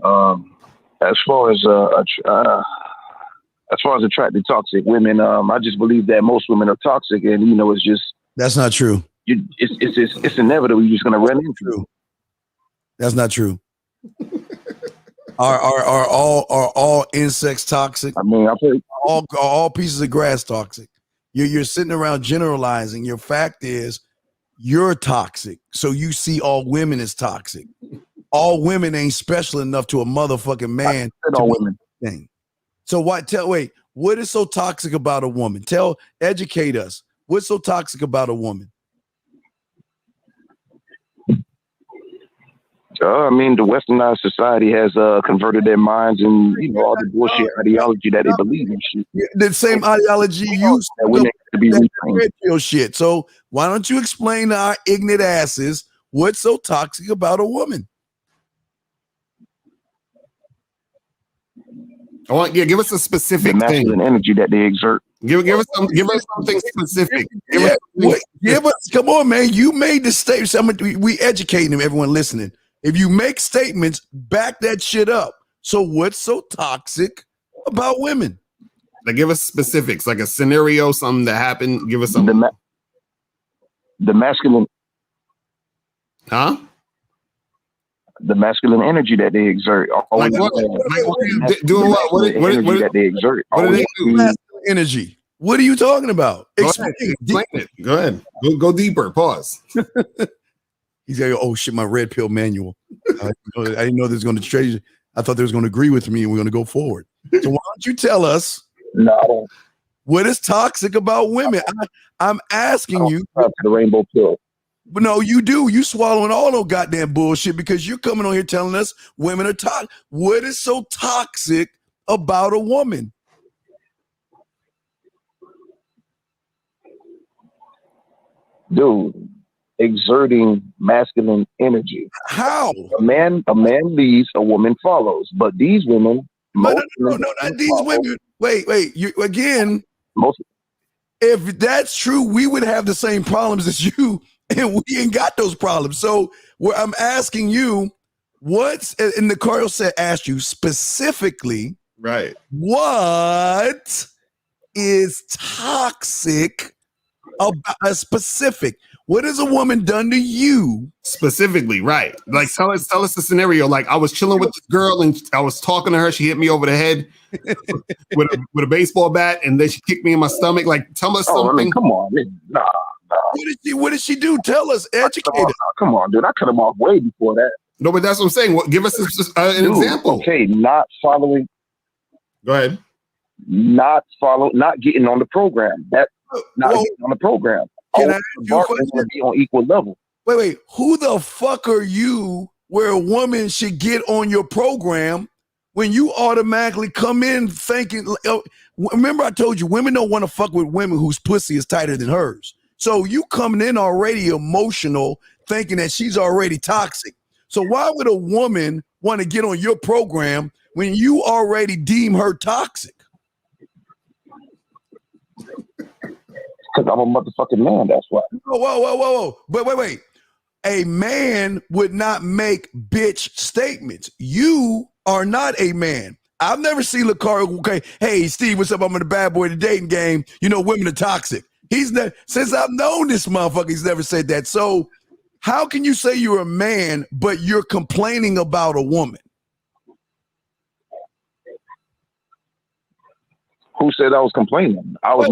As far as attracted toxic women, I just believe that most women are toxic, and it's just that's not true. It's inevitable. You're just gonna run into. That's not true. Are all insects toxic? I mean, I've heard all pieces of grass toxic. You're sitting around generalizing. Your fact is you're toxic, so you see all women as toxic. All women ain't special enough to a motherfucking man. All women. Thing. So what is so toxic about a woman? Educate us. What's so toxic about a woman? I mean, the westernized society has converted their minds and all the bullshit ideology that they believe in. Shit. The same ideology used to be red pill shit. So why don't you explain to our ignorant asses what's so toxic about a woman? Give us a specific the masculine energy that they exert. Give us something specific. Give us. Come on, man. You made the statement. We educating everyone listening. If you make statements, back that shit up. So what's so toxic about women? Like, give us specifics, like a scenario, something that happened. Give us something. The masculine. Huh? The masculine energy that they exert. Like what? Doing what? What that they exert. What do they do? Masculine energy. What are you talking about? Explain it. Go ahead. Go deeper. Pause. He's like, oh shit, my red pill manual. I didn't know this was going to trade. I thought they was going to agree with me and we're going to go forward. So why don't you tell us what is toxic about women? I'm asking you. The rainbow pill. But no, you do. You swallowing all those goddamn bullshit because you're coming on here telling us women are toxic. What is so toxic about a woman? Dude, exerting masculine energy. How? A man leads, a woman follows. But these women, no, not these women. Wait. You again. If that's true, we would have the same problems as you, and we ain't got those problems. So where I'm asking you, and the Carl said, asked you specifically, right? What is toxic about a specific? What has a woman done to you specifically? Right. Like tell us the scenario. Like I was chilling with this girl and I was talking to her. She hit me over the head with a baseball bat, and then she kicked me in my stomach. Like tell us something. I mean, come on, nah. What did she do? Tell us. Educate us. Come on, dude. I cut him off way before that. No, but that's what I'm saying. Give us an example. Okay, not following. Go ahead. Not getting on the program. Getting on the program. Can I ask you a question? Be on equal level. Wait. Who the fuck are you where a woman should get on your program when you automatically come in thinking, remember I told you, women don't want to fuck with women whose pussy is tighter than hers. So you coming in already emotional thinking that she's already toxic. So why would a woman want to get on your program when you already deem her toxic? Because I'm a motherfucking man. That's why. Whoa. But wait. A man would not make bitch statements. You are not a man. I've never seen Lakari. Okay, hey Steve, what's up? I'm in the bad boy the dating game. You know, women are toxic. He's never, since I've known this motherfucker, he's never said that. So how can you say you're a man, but you're complaining about a woman? Who said I was complaining? I was.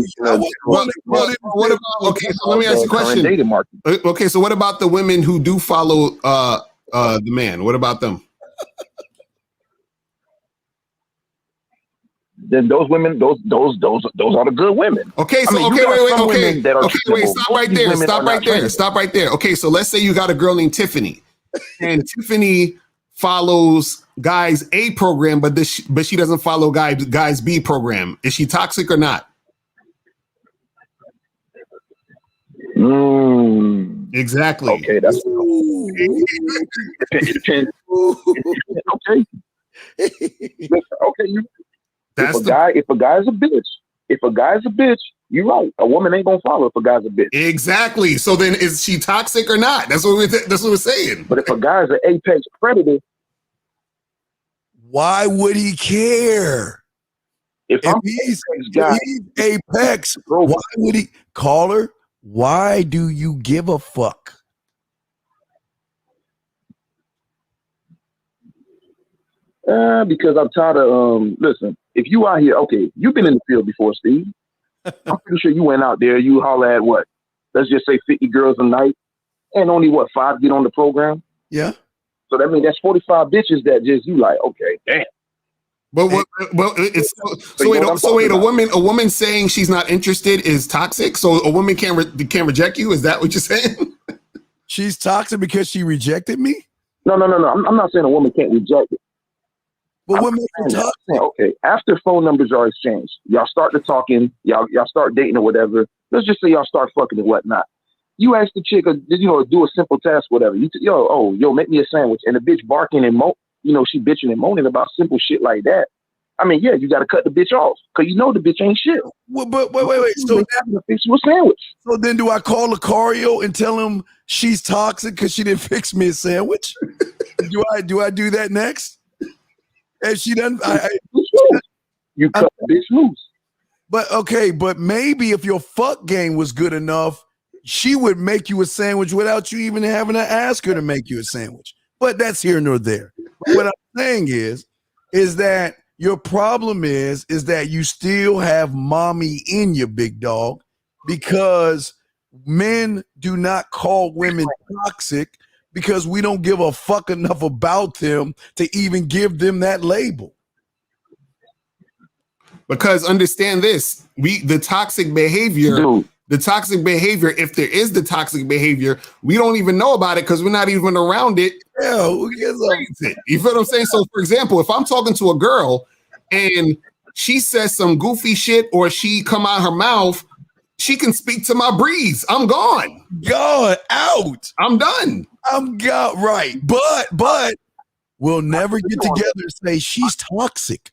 What about? Okay, so let me ask you a question. Dating market. Okay, so what about the women who do follow the man? What about them? Then those women, those are the good women. Okay, so stop right there. Okay, so let's say you got a girl named Tiffany, and Tiffany follows guys A program, but she doesn't follow guys B program. Is she toxic or not? Exactly. Okay, that's it depends. Okay. Okay. If a guy's a bitch, you're right. A woman ain't gonna follow if a guy's a bitch. Exactly. So then, is she toxic or not? That's what we're saying. But if a guy's an apex predator, why would he care? If he's apex, why would he call her? Why do you give a fuck? Because I'm tired of listen, if you out here, okay, you've been in the field before, Steve. I'm pretty sure you went out there, you holler at what? Let's just say 50 girls a night, and only 5 get on the program? Yeah. So that means that's 45 bitches that just you like, okay, damn. But wait, a woman saying she's not interested is toxic? So a woman can't reject you? Is that what you're saying? She's toxic because she rejected me? No. I'm not saying a woman can't reject it. But women saying, okay, after phone numbers are exchanged, y'all start to talking, y'all start dating or whatever. Let's just say y'all start fucking and whatnot. You ask the chick, do a simple task, whatever. Yo, make me a sandwich, and the bitch barking and she bitching and moaning about simple shit like that. I mean, yeah, you got to cut the bitch off because the bitch ain't shit. Well, but wait. So fix you a sandwich. So then, do I call Lucario and tell him she's toxic because she didn't fix me a sandwich? do I do that next? If she doesn't, you cut the bitch loose. But maybe if your fuck game was good enough, she would make you a sandwich without you even having to ask her to make you a sandwich. But that's here nor there. But what I'm saying is that your problem is that you still have mommy in you, big dog, because men do not call women toxic because we don't give a fuck enough about them to even give them that label. Because understand this, the toxic behavior, if there is the toxic behavior, we don't even know about it because we're not even around it. Yeah, who cares? You feel what I'm saying? So for example, if I'm talking to a girl and she says some goofy shit or she come out her mouth, she can speak to my breeze. I'm gone. Gone out. I'm done. I'm gone. Right. But we'll never get together and say she's toxic.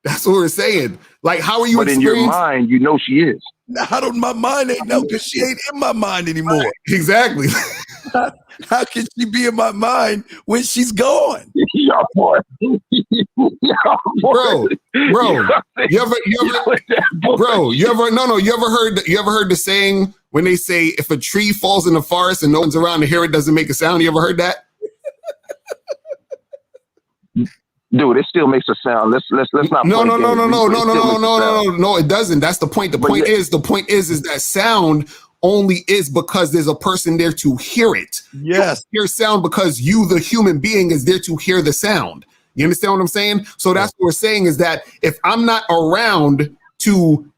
That's what we're saying. Like, how are you? But in your mind, you know she is. My mind ain't no, because she ain't in my mind anymore. Exactly. How can she be in my mind when she's gone? Bro, you ever heard the saying when they say if a tree falls in the forest and no one's around to hear it, doesn't make a sound? You ever heard that? Dude, it still makes a sound. Let's not. No, it doesn't. That's the point. The point is that sound only is because there's a person there to hear it. Yes. You hear sound because you, the human being, is there to hear the sound. You understand what I'm saying? So that's what we're saying is that if I'm not around to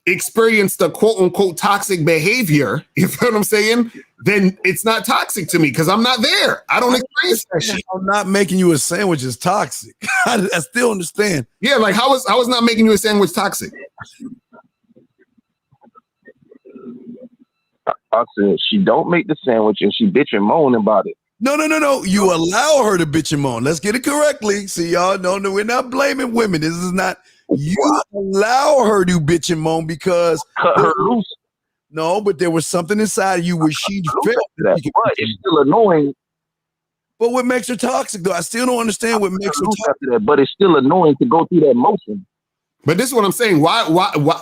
experience the quote unquote toxic behavior, you feel what I'm saying? Then it's not toxic to me because I'm not there. I don't experience that shit. I'm not making you a sandwich is toxic. I still understand. Yeah, like how was not making you a sandwich toxic? I said she don't make the sandwich and she bitch and moan about it. No. You allow her to bitch and moan. Let's get it correctly. See, y'all know that we're not blaming women. This is not You allow her to bitch and moan because cut her loose. No, but there was something inside of you where she felt that. But it's still annoying. But what makes her toxic, though? I still don't understand what makes her toxic. That, but it's still annoying to go through that motion. But this is what I'm saying. Why?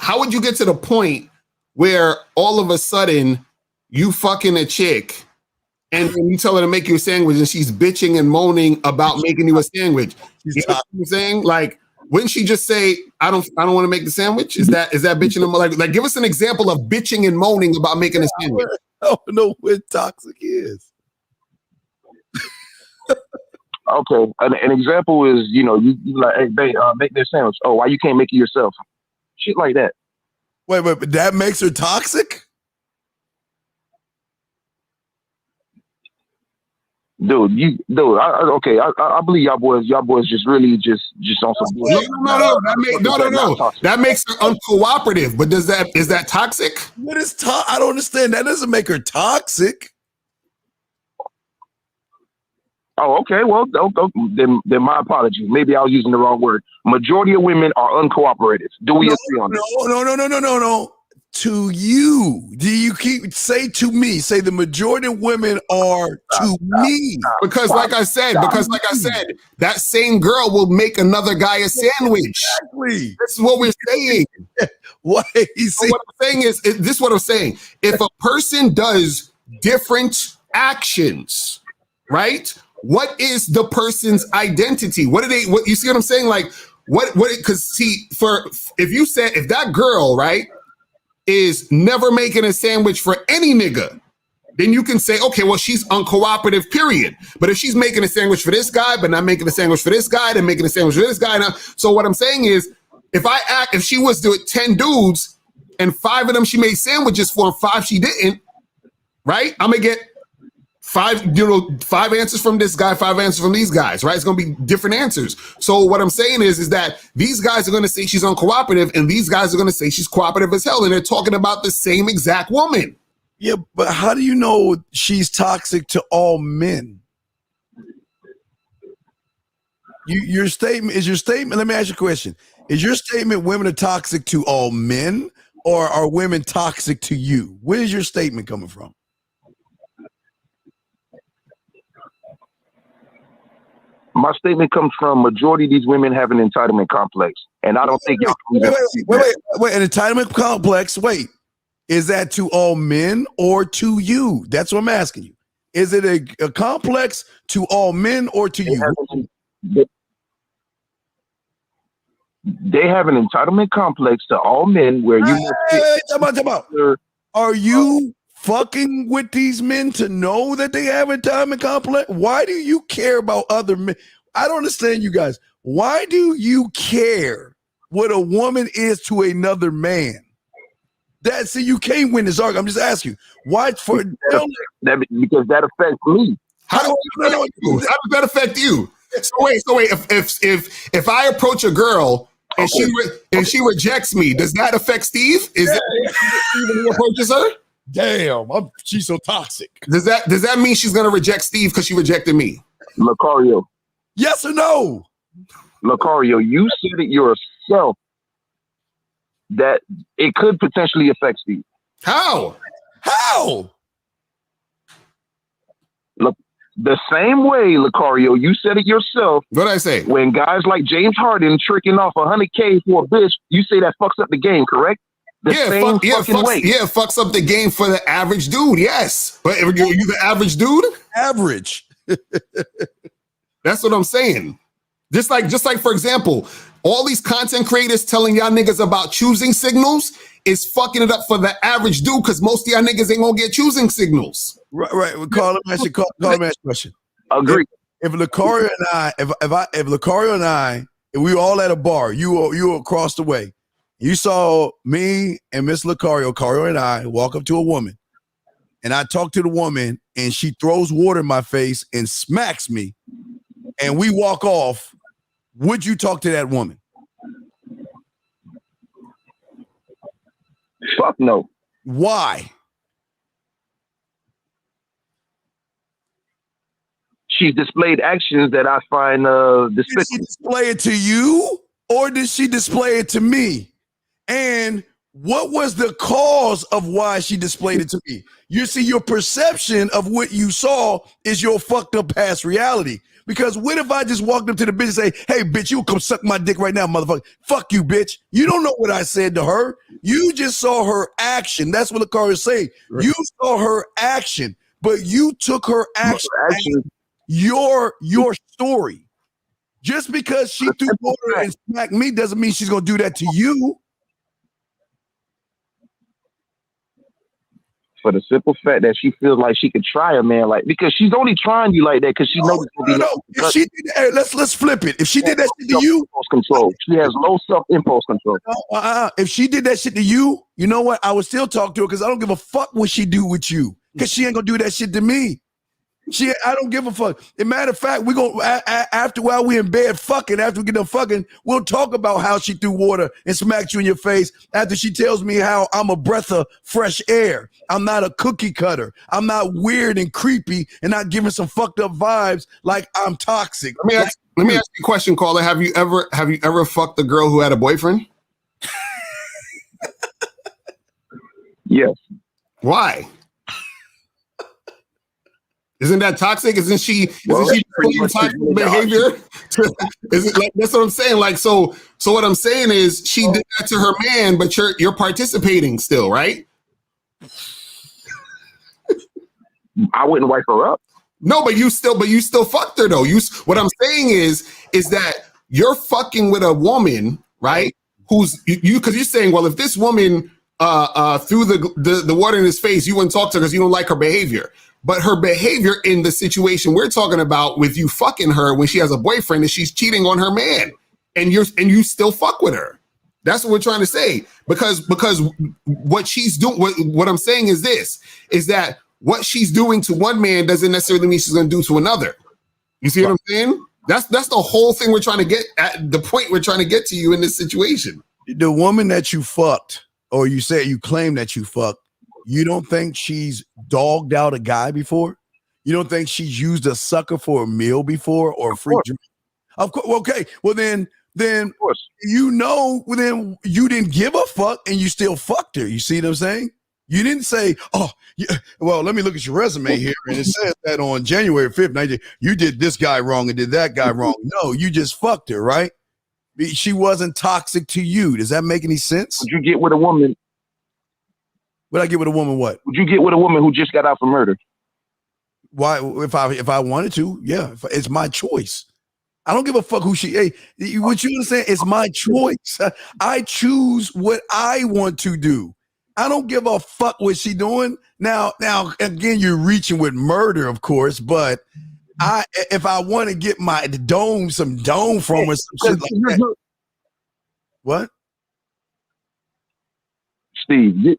How would you get to the point where all of a sudden you fucking a chick and then you tell her to make you a sandwich and she's bitching and moaning about making you a sandwich? You know what I'm saying? Like, wouldn't she just say, I don't want to make the sandwich? Is that bitching and like give us an example of bitching and moaning about making a sandwich? I don't know what toxic is. Okay, an example is, you like, hey, babe, make this sandwich. Oh, why you can't make it yourself? Shit like that. Wait, but that makes her toxic? Dude, I believe y'all boys just really just on some bullshit. No. That makes her uncooperative. But is that toxic? What is I don't understand. That doesn't make her toxic. Oh, okay. Well, then my apologies. Maybe I was using the wrong word. Majority of women are uncooperative. Do we agree on that? No. To you. Do you say to me? Say the majority of women are to me. Because like I said, that same girl will make another guy a sandwich. Exactly. This is what we're saying. What I'm saying is this is what I'm saying. If a person does different actions, right? What is the person's identity? What you see what I'm saying? Like because see, if that girl, right, is never making a sandwich for any nigga, then you can say, okay, well, she's uncooperative, period. But if she's making a sandwich for this guy, but not making a sandwich for this guy, then making a sandwich for this guy. Now, so what I'm saying is, if she was doing 10 dudes and 5 of them she made sandwiches for and 5 she didn't, right? I'm gonna get 5 answers from this guy, 5 answers from these guys, right? It's gonna be different answers. So what I'm saying is that these guys are gonna say she's uncooperative, and these guys are gonna say she's cooperative as hell, and they're talking about the same exact woman. Yeah, but how do you know she's toxic to all men? Your statement. Let me ask you a question. Is your statement women are toxic to all men, or are women toxic to you? Where is your statement coming from? My statement comes from majority of these women have an entitlement complex, and I don't think y'all. Wait, an entitlement complex. Wait, is that to all men or to you? That's what I'm asking you. Is it a complex to all men or to you? They have an entitlement complex to all men where you. Are you fucking with these men to know that they have a entitlement complex? Why do you care about other men? I don't understand you guys. Why do you care what a woman is to another man? You can't win this argument. I'm just asking you. Why because that affects me. How does that affect you? So wait. If I approach a girl and she rejects me, does that affect Steve? Is that Steve who approaches her? Damn, she's so toxic. Does that mean she's gonna reject Steve because she rejected me? Lucario. Yes or no? Lucario, you said it yourself that it could potentially affect Steve. How? Look, the same way, Lucario, you said it yourself. What did I say? When guys like James Harden tricking off $100K for a bitch, you say that fucks up the game, correct? Fucks up the game for the average dude. Yes, but are you the average dude? Average. That's what I'm saying. Just like for example, all these content creators telling y'all niggas about choosing signals is fucking it up for the average dude because most of y'all niggas ain't gonna get choosing signals. Right. Well, Carl, let me ask you a question. Agree. If Lucario and I, if Lucario and I, if we were all at a bar, you were across the way. You saw me and Miss Lucario and I walk up to a woman, and I talk to the woman, and she throws water in my face and smacks me, and we walk off. Would you talk to that woman? Fuck no. Why? She's displayed actions that I find despicable. Did she display it to you or did she display it to me? And what was the cause of why she displayed it to me? You see, your perception of what you saw is your fucked up past reality. Because what if I just walked up to the bitch and say, hey, bitch, you come suck my dick right now, motherfucker. Fuck you, bitch. You don't know what I said to her. You just saw her action. That's what Lakari is saying. Right. You saw her action, but you took her action as your story. Just because she threw water and smacked me doesn't mean she's going to do that to you. For the simple fact that she feels like she could try a man because she's only trying you like that because she knows it's gonna be If she did, hey, let's flip it. If she did that shit to you, impulse control. She has low self-impulse control. If she did that shit to you, you know what? I would still talk to her because I don't give a fuck what she do with you because she ain't gonna do that shit to me. I don't give a fuck. As a matter of fact, we go after while we in bed fucking, after we get done fucking, we'll talk about how she threw water and smacked you in your face after she tells me how I'm a breath of fresh air. I'm not a cookie cutter. I'm not weird and creepy and not giving some fucked up vibes like I'm toxic. Let me ask you a question, caller. Have you ever fucked a girl who had a boyfriend? Yes. Why? Isn't that toxic? Isn't she toxic behavior? Is it like that's what I'm saying? Like so what I'm saying is she did that to her man, but you're participating still, right? I wouldn't wipe her up. No, but you still fucked her though. What I'm saying is that you're fucking with a woman, right? Who's you because you're saying, well, if this woman threw the water in his face, you wouldn't talk to her because you don't like her behavior. But her behavior in the situation we're talking about with you fucking her when she has a boyfriend is she's cheating on her man, and you still fuck with her. That's what we're trying to say. Because what she's doing, what I'm saying is this, is that what she's doing to one man doesn't necessarily mean she's going to do to another. You see what I'm saying? That's the whole thing we're trying to get at, the point we're trying to get to you in this situation. The woman that you fucked, or you say you claim that you fucked, you don't think she's dogged out a guy before? You don't think she's used a sucker for a meal before or a free drink? Of course. Okay. Well, then you know, then you didn't give a fuck and you still fucked her. You see what I'm saying? You didn't say, oh, yeah, well, let me look at your resume here. And it says that on January 5th, you did this guy wrong and did that guy wrong. No, you just fucked her, right? She wasn't toxic to you. Does that make any sense? Would you get with a woman? Would I get with a woman what? Would you get with a woman who just got out for murder? Why? If I wanted to, yeah. It's my choice. I don't give a fuck who she. Hey, what you understand? It's my choice. I choose what I want to do. I don't give a fuck what she doing. Now, again, you're reaching with murder, of course, but if I want to get some dome from her, some shit like that. What? Steve,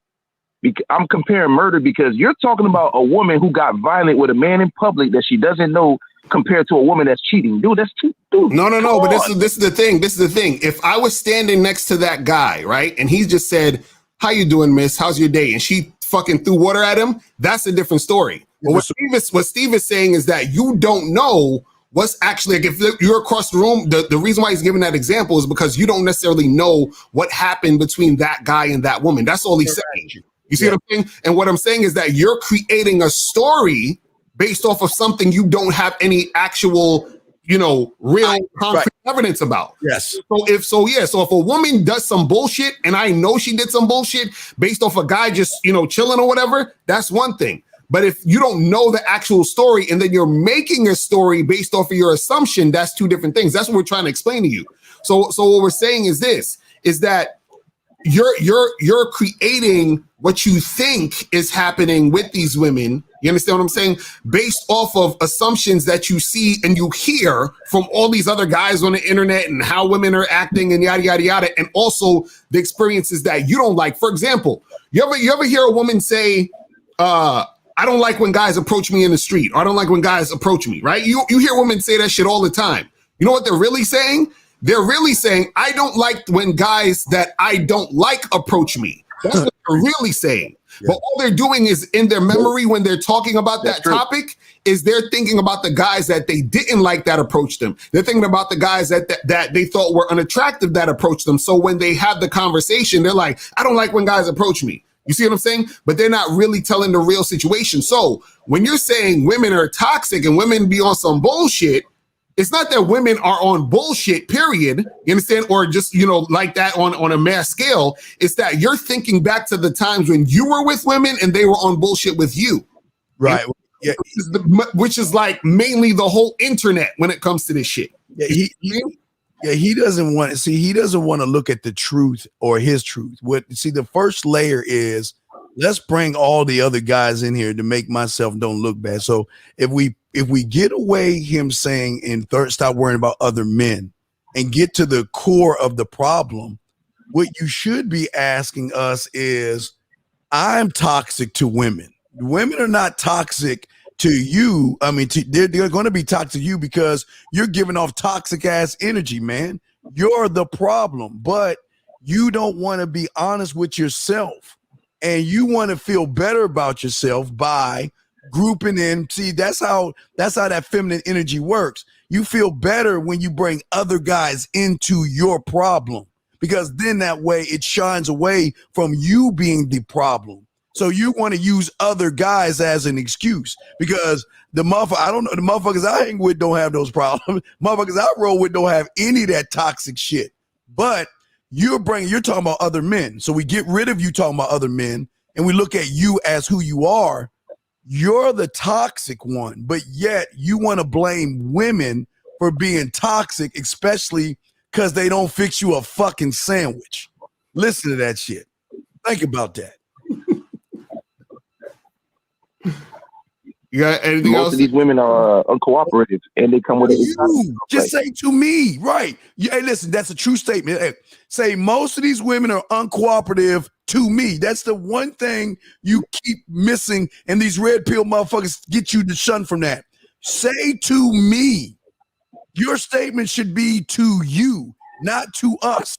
I'm comparing murder because you're talking about a woman who got violent with a man in public that she doesn't know compared to a woman that's cheating. Dude, that's too. Dude, no. But this is the thing. This is the thing. If I was standing next to that guy, right, and he just said, "How you doing, miss? How's your day?" and she fucking threw water at him, that's a different story. But what Steve is saying is that you don't know what's actually, like, if you're across the room, the reason why he's giving that example is because you don't necessarily know what happened between that guy and that woman. That's all he's saying. You see what I'm saying? And what I'm saying is that you're creating a story based off of something you don't have any actual, real concrete evidence about. Yes. So if a woman does some bullshit and I know she did some bullshit based off a guy just, chilling or whatever, that's one thing. But if you don't know the actual story and then you're making a story based off of your assumption, that's two different things. That's what we're trying to explain to you. So what we're saying is this, is that you're creating what you think is happening with these women. You understand what I'm saying? Based off of assumptions that you see and you hear from all these other guys on the internet and how women are acting and yada, yada, yada. And also the experiences that you don't like. For example, you ever hear a woman say, I don't like when guys approach me in the street, or I don't like when guys approach me, right? You hear women say that shit all the time. You know what they're really saying? They're really saying, I don't like when guys that I don't like approach me. That's what they're really saying. But all they're doing is in their memory when they're talking about that topic is they're thinking about the guys that they didn't like that approached them. They're thinking about the guys that they thought were unattractive that approached them. So when they have the conversation, they're like, I don't like when guys approach me. You see what I'm saying? But they're not really telling the real situation. So when you're saying women are toxic and women be on some bullshit, it's not that women are on bullshit, period. You understand? Or just, you know, like that on a mass scale. It's that you're thinking back to the times when you were with women and they were on bullshit with you. Right. Yeah. Which is like mainly the whole internet when it comes to this shit. Yeah, he doesn't want to see. He doesn't want to look at the truth or his truth. The first layer is let's bring all the other guys in here to make myself don't look bad. So if we get away him saying and stop worrying about other men and get to the core of the problem, what you should be asking us is, I'm toxic to women. Women are not toxic to you. I mean, they're going to be toxic to you because you're giving off toxic ass energy, man. You're the problem, but you don't want to be honest with yourself, and you want to feel better about yourself by grouping in. See, that's how that feminine energy works. You feel better when you bring other guys into your problem, because then that way it shines away from you being the problem. So you want to use other guys as an excuse because the motherfuckers I hang with don't have those problems. Motherfuckers I roll with don't have any of that toxic shit. But you're talking about other men. So we get rid of you talking about other men and we look at you as who you are. You're the toxic one, but yet you want to blame women for being toxic, especially because they don't fix you a fucking sandwich. Listen to that shit. Think about that. You got anything Most else? of these women are uncooperative, and they come with it. Just say to me, right? Hey, listen, that's a true statement. Hey, say most of these women are uncooperative to me. That's the one thing you keep missing, and these red pill motherfuckers get you to shun from that. Say to me. Your statement should be to you, not to us.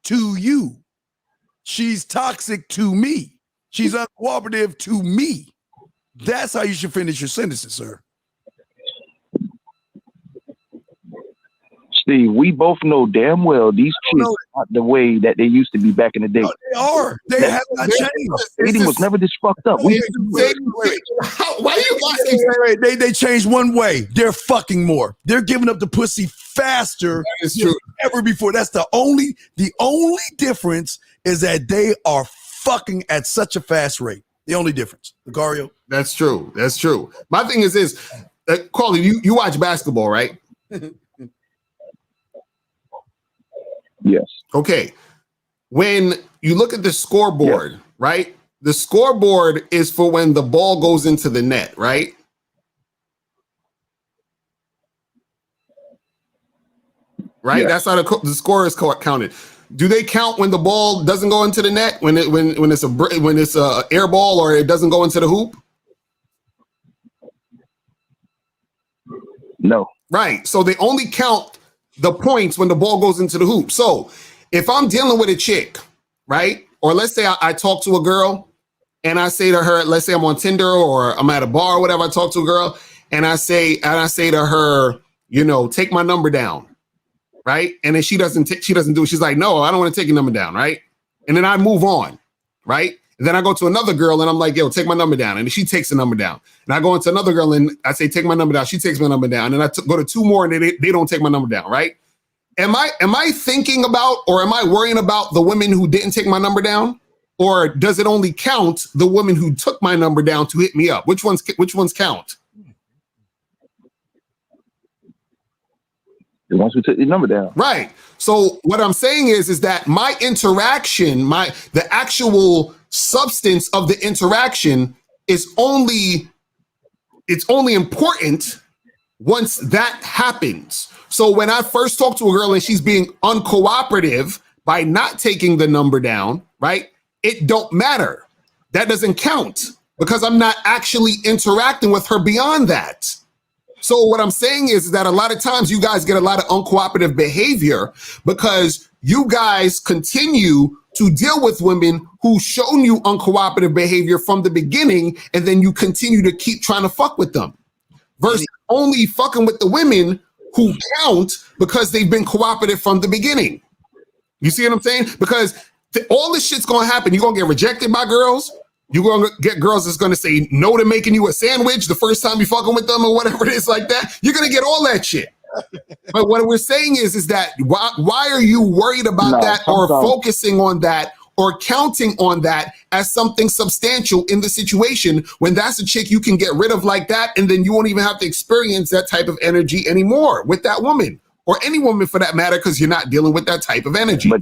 To you. She's toxic to me. She's uncooperative to me. That's how you should finish your sentences, sir. Steve, we both know damn well these chicks are not the way that they used to be back in the day. No, they are. They have not changed. Dating was never this fucked up. Why are you asking? They changed one way. They're fucking more. They're giving up the pussy faster than ever before. That's the only difference is that they are fucking at such a fast rate. The only difference. Lucario? That's true. That's true. My thing is this, Carly, you watch basketball, right? Yes. Okay. When you look at the scoreboard, right? The scoreboard is for when the ball goes into the net, right? Right? That's how the score is counted. Do they count when the ball doesn't go into the net? When it's a air ball or it doesn't go into the hoop? No. Right. So they only count the points when the ball goes into the hoop. So if I'm dealing with a chick, right? Or let's say I talk to a girl and I say to her, let's say I'm on Tinder or I'm at a bar or whatever, I talk to a girl and I say to her, you know, take my number down. Right. And then she doesn't do it. She's like, no, I don't want to take your number down. Right. And then I move on. Right. And then I go to another girl and I'm like, yo, take my number down. And she takes the number down. And I go into another girl and I say, take my number down. She takes my number down. And I go to two more and they don't take my number down. Right. Am I thinking about or am I worrying about the women who didn't take my number down? Or does it only count the women who took my number down to hit me up? Which ones count? The ones who took the number down. Right. So what I'm saying is that my interaction, the actual substance of the interaction it's only important once that happens. So when I first talk to a girl and she's being uncooperative by not taking the number down, right? It don't matter. That doesn't count because I'm not actually interacting with her beyond that. So what I'm saying is that a lot of times you guys get a lot of uncooperative behavior because you guys continue to deal with women who've shown you uncooperative behavior from the beginning, and then you continue to keep trying to fuck with them, versus only fucking with the women who count because they've been cooperative from the beginning. You see what I'm saying? Because all this shit's gonna happen. You're gonna get rejected by girls. You're gonna get girls that's gonna say no to making you a sandwich the first time you fucking with them or whatever it is like that. You're gonna get all that shit. But what we're saying is that why are you worried about that or focusing on that or counting on that as something substantial in the situation when that's a chick you can get rid of like that, and then you won't even have to experience that type of energy anymore with that woman or any woman for that matter, because you're not dealing with that type of energy. But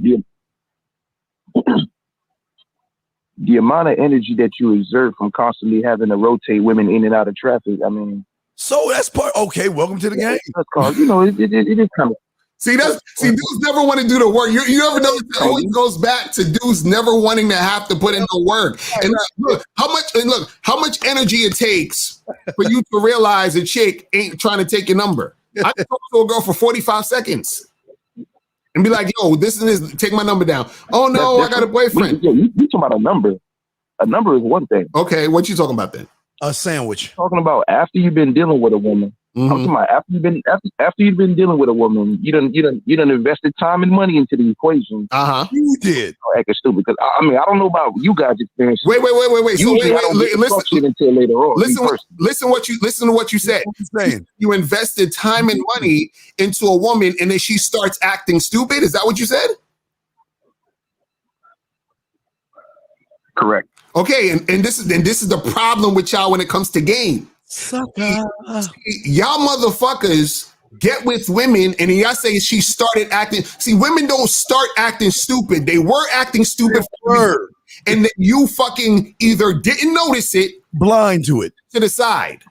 the amount of energy that you exert from constantly having to rotate women in and out of traffic, I mean. So that's part. Okay, welcome to the game. That's called, you know, it is kind of. See, dudes never want to do the work. You never know. It always goes back to dudes never wanting to have to put in the work. And look how much energy it takes for you to realize a chick ain't trying to take your number. I can talk to a girl for 45 seconds and be like, "Yo, this and this. Take my number down." Oh no, I got a boyfriend. You talking about a number? A number is one thing. Okay, what you talking about then? A sandwich. Talking about after you've been dealing with a woman. I'm talking about after you've been dealing with a woman, you done invested time and money into the equation. You did. Acting stupid because I mean I don't know about you guys' experience. Wait. So listen until later on. Listen to what you said. You invested time and money into a woman, and then she starts acting stupid. Is that what you said? Correct. Okay, and this is the problem with y'all when it comes to game. Y'all motherfuckers get with women and y'all say she started acting. See, women don't start acting stupid. They were acting stupid and then you fucking either didn't notice it, blind to it, to the side.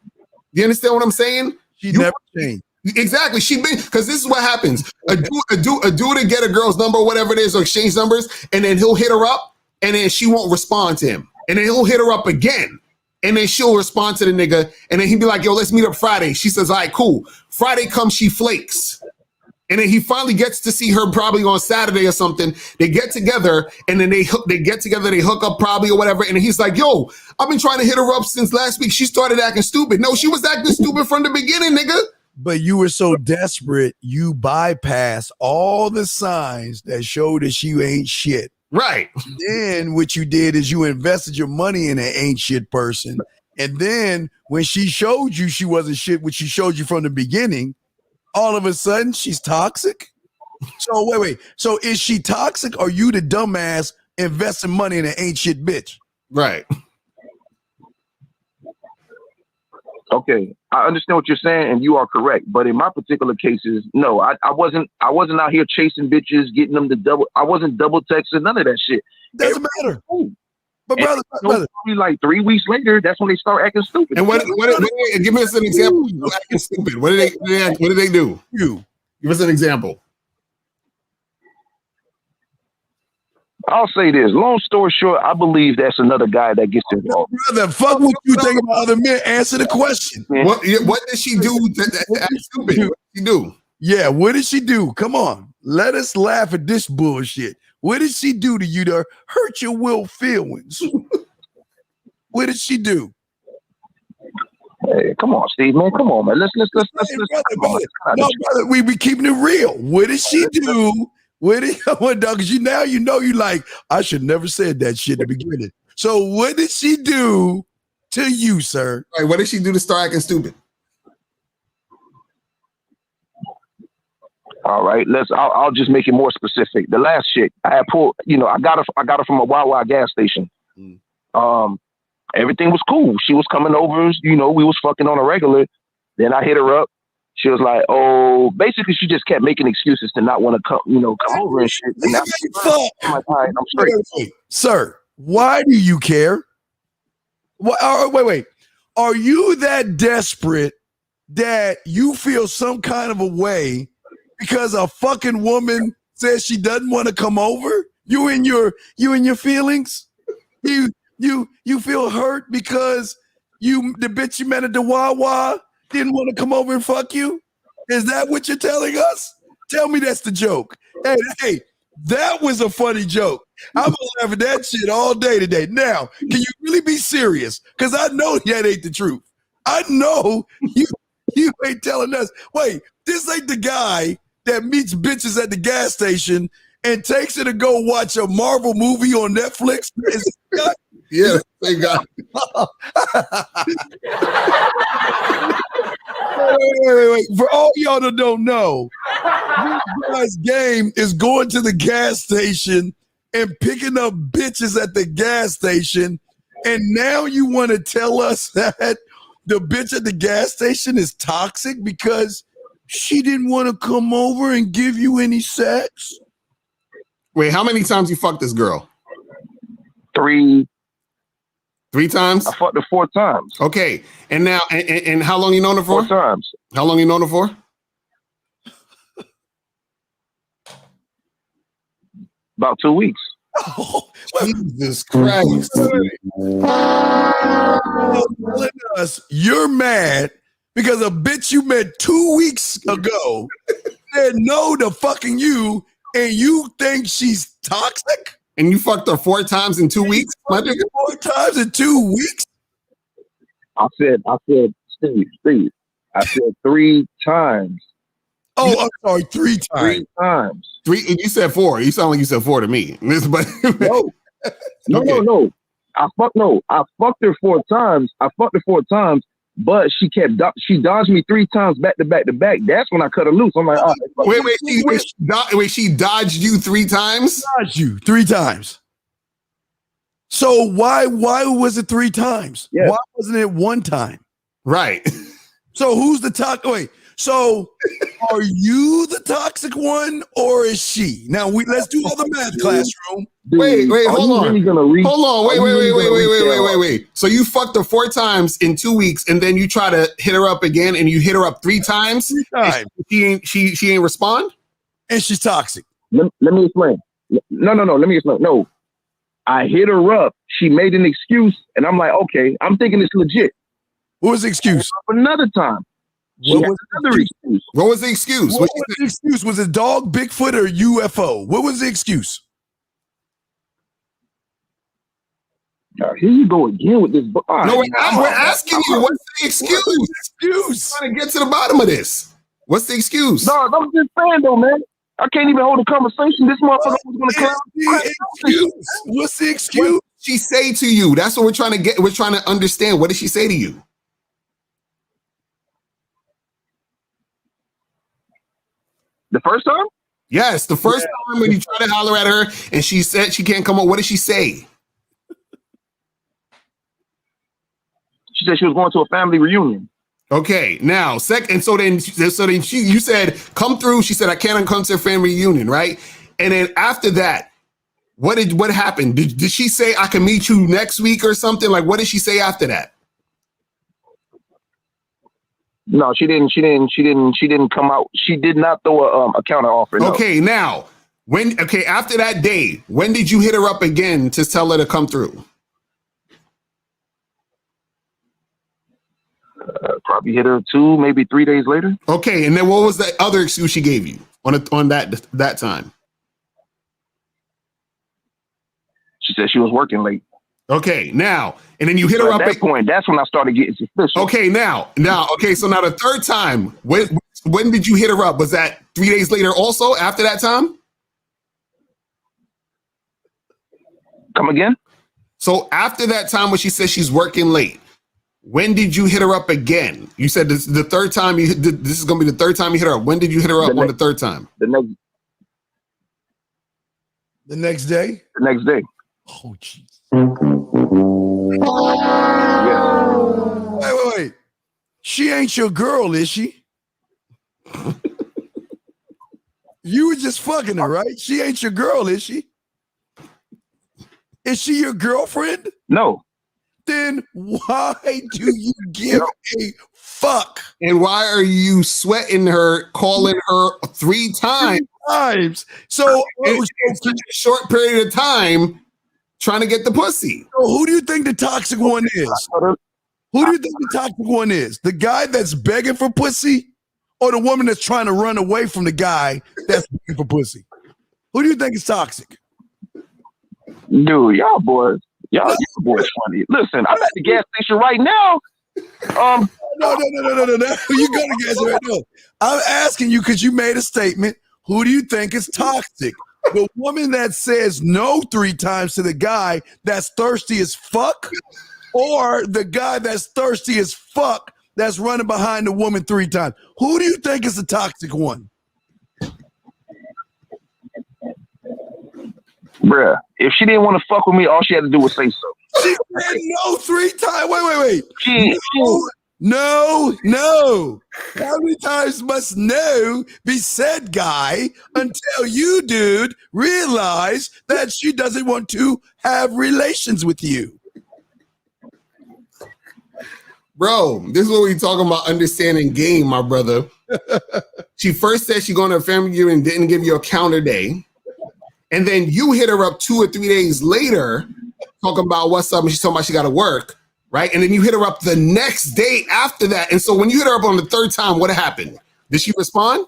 You understand what I'm saying? She never changed. Exactly. She been, because this is what happens. A dude to get a girl's number or whatever it is, or exchange numbers, and then he'll hit her up and then she won't respond to him. And then he'll hit her up again. And then she'll respond to the nigga. And then he'd be like, yo, let's meet up Friday. She says, all right, cool. Friday comes, she flakes. And then he finally gets to see her probably on Saturday or something. They get together and then they hook up probably or whatever. And he's like, yo, I've been trying to hit her up since last week. She started acting stupid. No, she was acting stupid from the beginning, nigga. But you were so desperate, you bypassed all the signs that showed that she ain't shit. Right. Then what you did is you invested your money in an ain't shit person. And then when she showed you she wasn't shit, which she showed you from the beginning, all of a sudden she's toxic. So wait. So is she toxic or you the dumbass investing money in an ain't shit bitch? Right. Okay, I understand what you're saying, and you are correct. But in my particular cases, no, I wasn't out here chasing bitches, getting them to double. I wasn't double texting, none of that shit. Doesn't matter. But brother, probably like 3 weeks later, that's when they start acting stupid. And what give me an example of acting stupid. What did they do? You give us an example. I'll say this. Long story short, I believe that's another guy that gets involved. Brother, fuck what you think about other men. Answer the question. What did she do to act stupid? What did she do? Yeah, what did she do? Come on. Let us laugh at this bullshit. What did she do to you to hurt your will feelings? What did she do? Hey, come on, Steve, man. Come on, man. Let's brother. No, brother, we be keeping it real. What did she do? What did because you like, I should never said that shit at the beginning. So what did she do to you, sir? All right, what did she do to start acting stupid? All right, I'll just make it more specific. The last chick I had pulled, I got her from a Wawa gas station. Everything was cool. She was coming over, we was fucking on a regular. Then I hit her up. She was like, oh, basically she just kept making excuses to not want to come over and shit. And I'm like, all right, I'm straight. Wait. Sir, why do you care? Wait. Are you that desperate that you feel some kind of a way because a fucking woman says she doesn't want to come over? You in your feelings? You feel hurt because the bitch you met at the Wawa didn't want to come over and fuck you? Is that what you're telling us? Tell me that's the joke. Hey, that was a funny joke. I'm gonna laugh at that shit all day today. Now, can you really be serious? Because I know that ain't the truth. I know you ain't telling us. Wait, this ain't the guy that meets bitches at the gas station and takes her to go watch a Marvel movie on Netflix. Yeah, thank God. Wait. For all y'all that don't know, this guy's game is going to the gas station and picking up bitches at the gas station. And now you want to tell us that the bitch at the gas station is toxic because she didn't want to come over and give you any sex? Wait, how many times you fucked this girl? 3 times? I fucked her 4 times. Okay. And now, and how long you known her for? 4 times. How long you known her for? About 2 weeks. Oh, Jesus Christ. Telling us you're mad because a bitch you met 2 weeks ago said no to fucking you and you think she's toxic? And you fucked her 4 times in 2 weeks? My nigga? 4 times in 2 weeks? I said, Steve. I said 3 times. Oh, I'm sorry, 3 times. 3 times. 3? You said 4. You sound like you said 4 to me. No. Okay. No. I fucked her 4 times. But she dodged me 3 times back to back to back. That's when I cut her loose. I'm like, Wait, she dodged you 3 times? Dodged you 3 times. So why was it 3 times? Yeah. Why wasn't it 1 time? Right. So who's the toxic? Wait, so are you the toxic one or is she? Now let's do all the math, classroom. Dude, wait, hold on. Really hold on. Wait. So you fucked her 4 times in 2 weeks, and then you try to hit her up again, and you hit her up 3 times. 3 times. She ain't respond, and she's toxic. Let me explain. No. Let me explain. No, I hit her up. She made an excuse, and I'm like, okay, I'm thinking it's legit. What was the excuse? Another time. What was another excuse? What was the excuse? What was the excuse? Was it dog, Bigfoot, or UFO? What was the excuse? Here you go again with this. We're asking you, what's the excuse? Trying to get to the bottom of this. What's the excuse? No, I'm just saying though, man. I can't even hold a conversation. This motherfucker was going to clown. What's the excuse? What did she say to you? That's what we're trying to get. We're trying to understand. What did she say to you? The first time? Yes, the first time when you try to holler at her and she said she can't come up. What did she say? She said she was going to a family reunion. Okay, now second. So then you said come through. She said I can't come to a family reunion, right? And then after that, what happened? Did she say I can meet you next week or something? Like what did she say after that? No, she didn't come out. She did not throw a counter offer. No. Okay, now after that day, when did you hit her up again to tell her to come through? Probably hit her 2, maybe 3 days later. Okay, and then what was the other excuse she gave you on that time? She said she was working late. Okay, now, and then you hit her up. At that point, that's when I started getting suspicious. Okay, so now the third time, when did you hit her up? Was that 3 days later also after that time? Come again? So after that time when she said she's working late, when did you hit her up again? You said this is the third time this is going to be the third time you hit her up. When did you hit her up on the third time? The next day? The next day. Oh, jeez. Yeah. Wait. She ain't your girl, is she? You were just fucking her, right? She ain't your girl, is she? Is she your girlfriend? No. Then why do you give a fuck? And why are you sweating her, calling her 3 times? So in such a short period of time, trying to get the pussy. So who do you think the toxic one is? Who do you think the toxic one is? The guy that's begging for pussy, or the woman that's trying to run away from the guy that's begging for pussy? Who do you think is toxic? Dude, y'all boys funny. Listen, I'm at the gas station right now. No. You go to gas right now. I'm asking you because you made a statement. Who do you think is toxic? The woman that says no 3 times to the guy that's thirsty as fuck, or the guy that's thirsty as fuck that's running behind the woman 3 times? Who do you think is the toxic one? Bruh, if she didn't want to fuck with me, all she had to do was say so. She said no 3 times. Wait. She No. How many times must no be said, guy, until you, dude, realize that she doesn't want to have relations with you? Bro, this is what we talking about, understanding game, my brother. She first said she going to a family reunion and didn't give you a counter day. And then you hit her up 2 or 3 days later talking about what's up, and she's talking about she got to work, right? And then you hit her up the next day after that. And so when you hit her up on the 3rd time, what happened? Did she respond?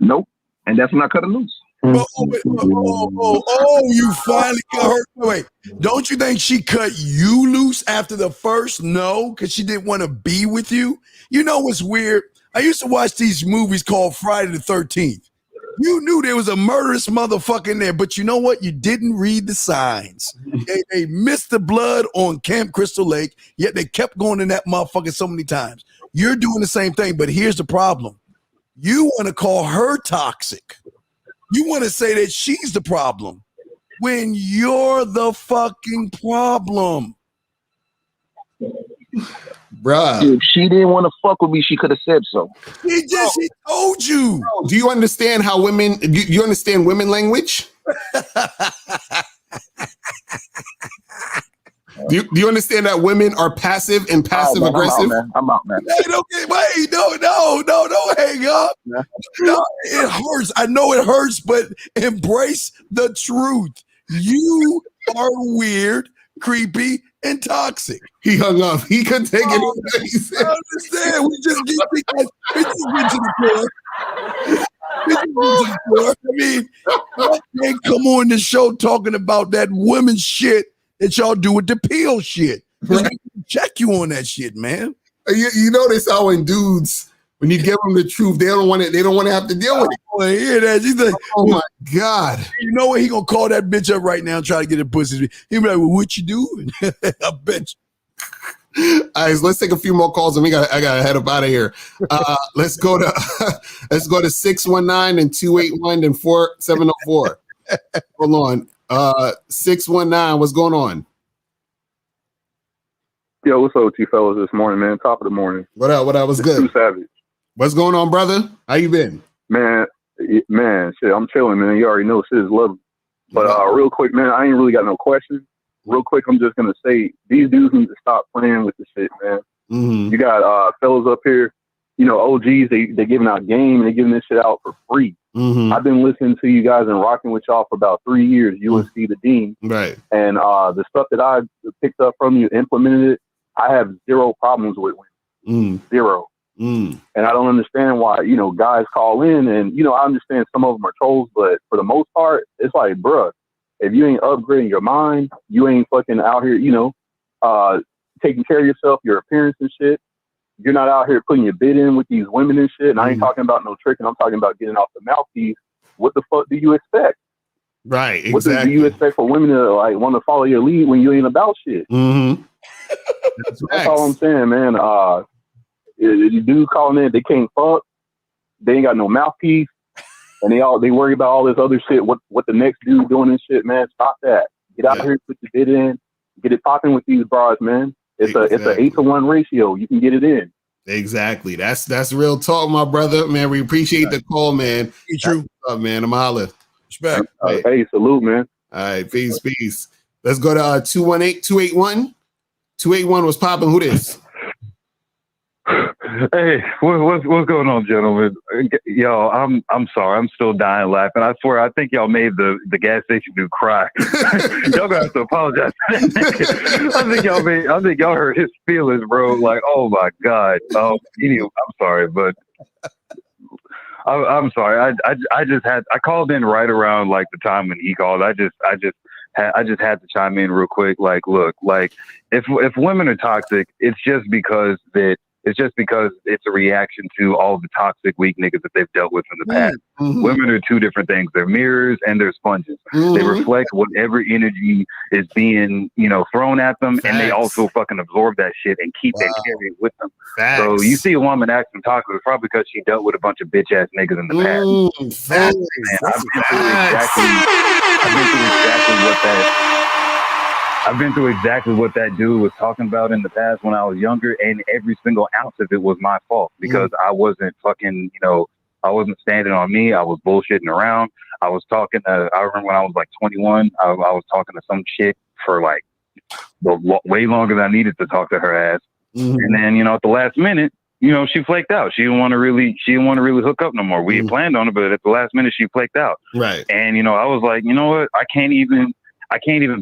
Nope. And that's when I cut her loose. Oh, you finally got her. Wait, don't you think she cut you loose after the first no because she didn't want to be with you? You know what's weird? I used to watch these movies called Friday the 13th. You knew there was a murderous motherfucker in there, but you know what? You didn't read the signs. They missed the blood on Camp Crystal Lake, yet they kept going in that motherfucker so many times. You're doing the same thing, but here's the problem. You want to call her toxic. You want to say that she's the problem when you're the fucking problem. Bruh. If she didn't want to fuck with me, she could have said so. She told you. Do you understand how women, do you understand women language? Do you understand that women are passive and passive aggressive? I'm out, man. Hey, okay, wait, no, don't hang up. No, it hurts. I know it hurts, but embrace the truth. You are weird, creepy, and toxic. He hung up. He couldn't take it. I understand. We just get to the point. I mean, y'all can't come on the show talking about that women shit that y'all do with the pill shit. Right. Check you on that shit, man. You notice how when dudes, when you give them the truth, they don't want to have to deal with it. Oh, hear that? He's like, oh my God. You know what? He gonna call that bitch up right now and try to get a pussy. He be like, well, what you doing? I bet you. All right, so let's take a few more calls and I gotta head up out of here. Let's go to 619 and 281 and 4704. Hold on. 619, what's going on? Yo, what's up with you fellas this morning, man? Top of the morning. What up? What's good? Too Savage. What's going on, brother? How you been? Man, shit, I'm chilling, man. You already know shit is lovely. But real quick, man, I ain't really got no questions. Real quick, I'm just gonna say these dudes need to stop playing with the shit, man. Mm-hmm. You got fellas up here, you know, OGs, they giving out game and they giving this shit out for free. Mm-hmm. I've been listening to you guys and rocking with y'all for about 3 years, UNC the Dean. Right. And the stuff that I picked up from you, implemented it, I have zero problems with women. Zero. And I don't understand why, you know, guys call in and, you know, I understand some of them are trolls, but for the most part, it's like, bruh, if you ain't upgrading your mind, you ain't fucking out here, you know, taking care of yourself, your appearance and shit. You're not out here putting your bid in with these women and shit. And I ain't talking about no tricking. I'm talking about getting off the mouthpiece. What the fuck do you expect? Right, exactly. What do you expect for women to like want to follow your lead when you ain't about shit? Mm-hmm. That's all I'm saying, man. The dude calling in, they can't fuck. They ain't got no mouthpiece, and they worry about all this other shit. What the next dude doing and shit, man? Stop that. Get out here, put your bid in, get it popping with these bras, man. It's an 8-to-1 ratio. You can get it in. Exactly. That's real talk, my brother. Man, we appreciate the call, man. True. What's up, man? I'm holla. Respect. Hey, salute, man. All right, peace. Let's go to 218-281. 281 was popping. Who this? Hey, what's going on, gentlemen? Yo, I'm sorry. I'm still dying laughing. I swear, I think y'all made the gas station dude cry. Y'all gonna have to apologize. I think y'all hurt his feelings, bro. Like, oh my God. Anyway, I'm sorry, but I'm sorry. I called in right around like the time when he called. I just had to chime in real quick. Like, look, like if women are toxic, it's just because it's a reaction to all the toxic, weak niggas that they've dealt with in the past. Mm-hmm. Women are two different things. They're mirrors and they're sponges. Mm-hmm. They reflect whatever energy is being, thrown at them, and they also fucking absorb that shit and keep and carry it with them. Facts. So you see a woman acting toxic, it's probably because she dealt with a bunch of bitch ass niggas in the past. Facts. I've been through exactly what that dude was talking about in the past when I was younger, and every single ounce of it was my fault because I wasn't fucking, I wasn't standing on me. I was bullshitting around. I was talking to, I remember when I was like 21, I was talking to some chick for like way longer than I needed to talk to her ass. Mm-hmm. And then, at the last minute, she flaked out. She didn't want to really hook up no more. We had planned on it, but at the last minute she flaked out. Right. And, I was like, you know what? I can't even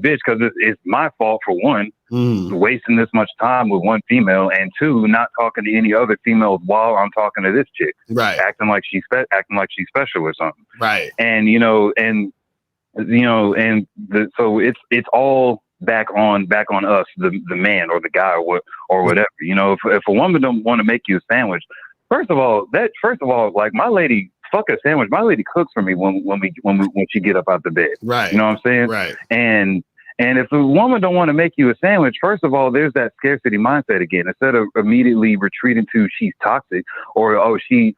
bitch because it's my fault for one, wasting this much time with one female, and two, not talking to any other females while I'm talking to this chick. Right. Acting like she's special or something. Right. And, so it's all back on us, the man or the guy or whatever. If a woman don't want to make you a sandwich, first of all, like my lady, fuck a sandwich. My lady cooks for me when she get up out the bed. Right. You know what I'm saying? Right. And if a woman don't want to make you a sandwich, first of all, there's that scarcity mindset again. Instead of immediately retreating to she's toxic or she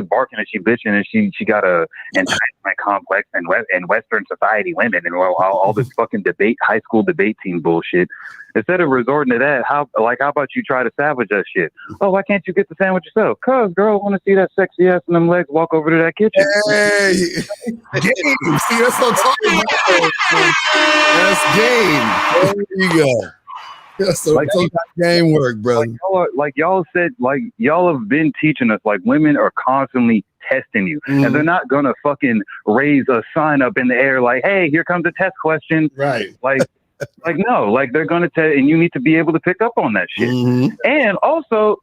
barking and she bitching and she got a entitlement complex and Western society women and all this fucking high school debate team bullshit. Instead of resorting to that, how about you try to salvage that shit? Oh, why can't you get the sandwich yourself? Cause girl, I want to see that sexy ass and them legs walk over to that kitchen. Hey, game. See, that's what I'm talking about. That's game. There you go. That's like game work, brother. Y'all have been teaching us, like, women are constantly testing you, and they're not gonna fucking raise a sign up in the air like, hey, here comes a test question. Right. No, they're gonna tell, and you need to be able to pick up on that shit. Mm-hmm. And also,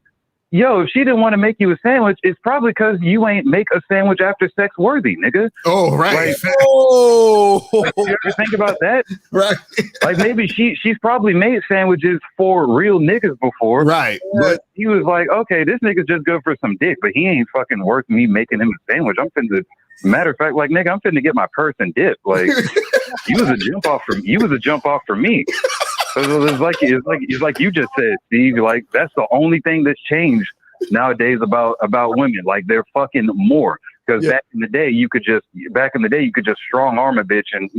if she didn't want to make you a sandwich, it's probably because you ain't make a sandwich after sex worthy, nigga. Oh, right. You ever think about that? Right. Like maybe she's probably made sandwiches for real niggas before. Right. But he was like, okay, this nigga's just good for some dick, but he ain't fucking worth me making him a sandwich. Matter of fact, like, nigga, I'm finna get my purse and dip. Like, you was a jump off for me. So it's like you just said, Steve. Like, that's the only thing that's changed nowadays about women. Like, they're fucking more. Because back in the day, you could just strong arm a bitch and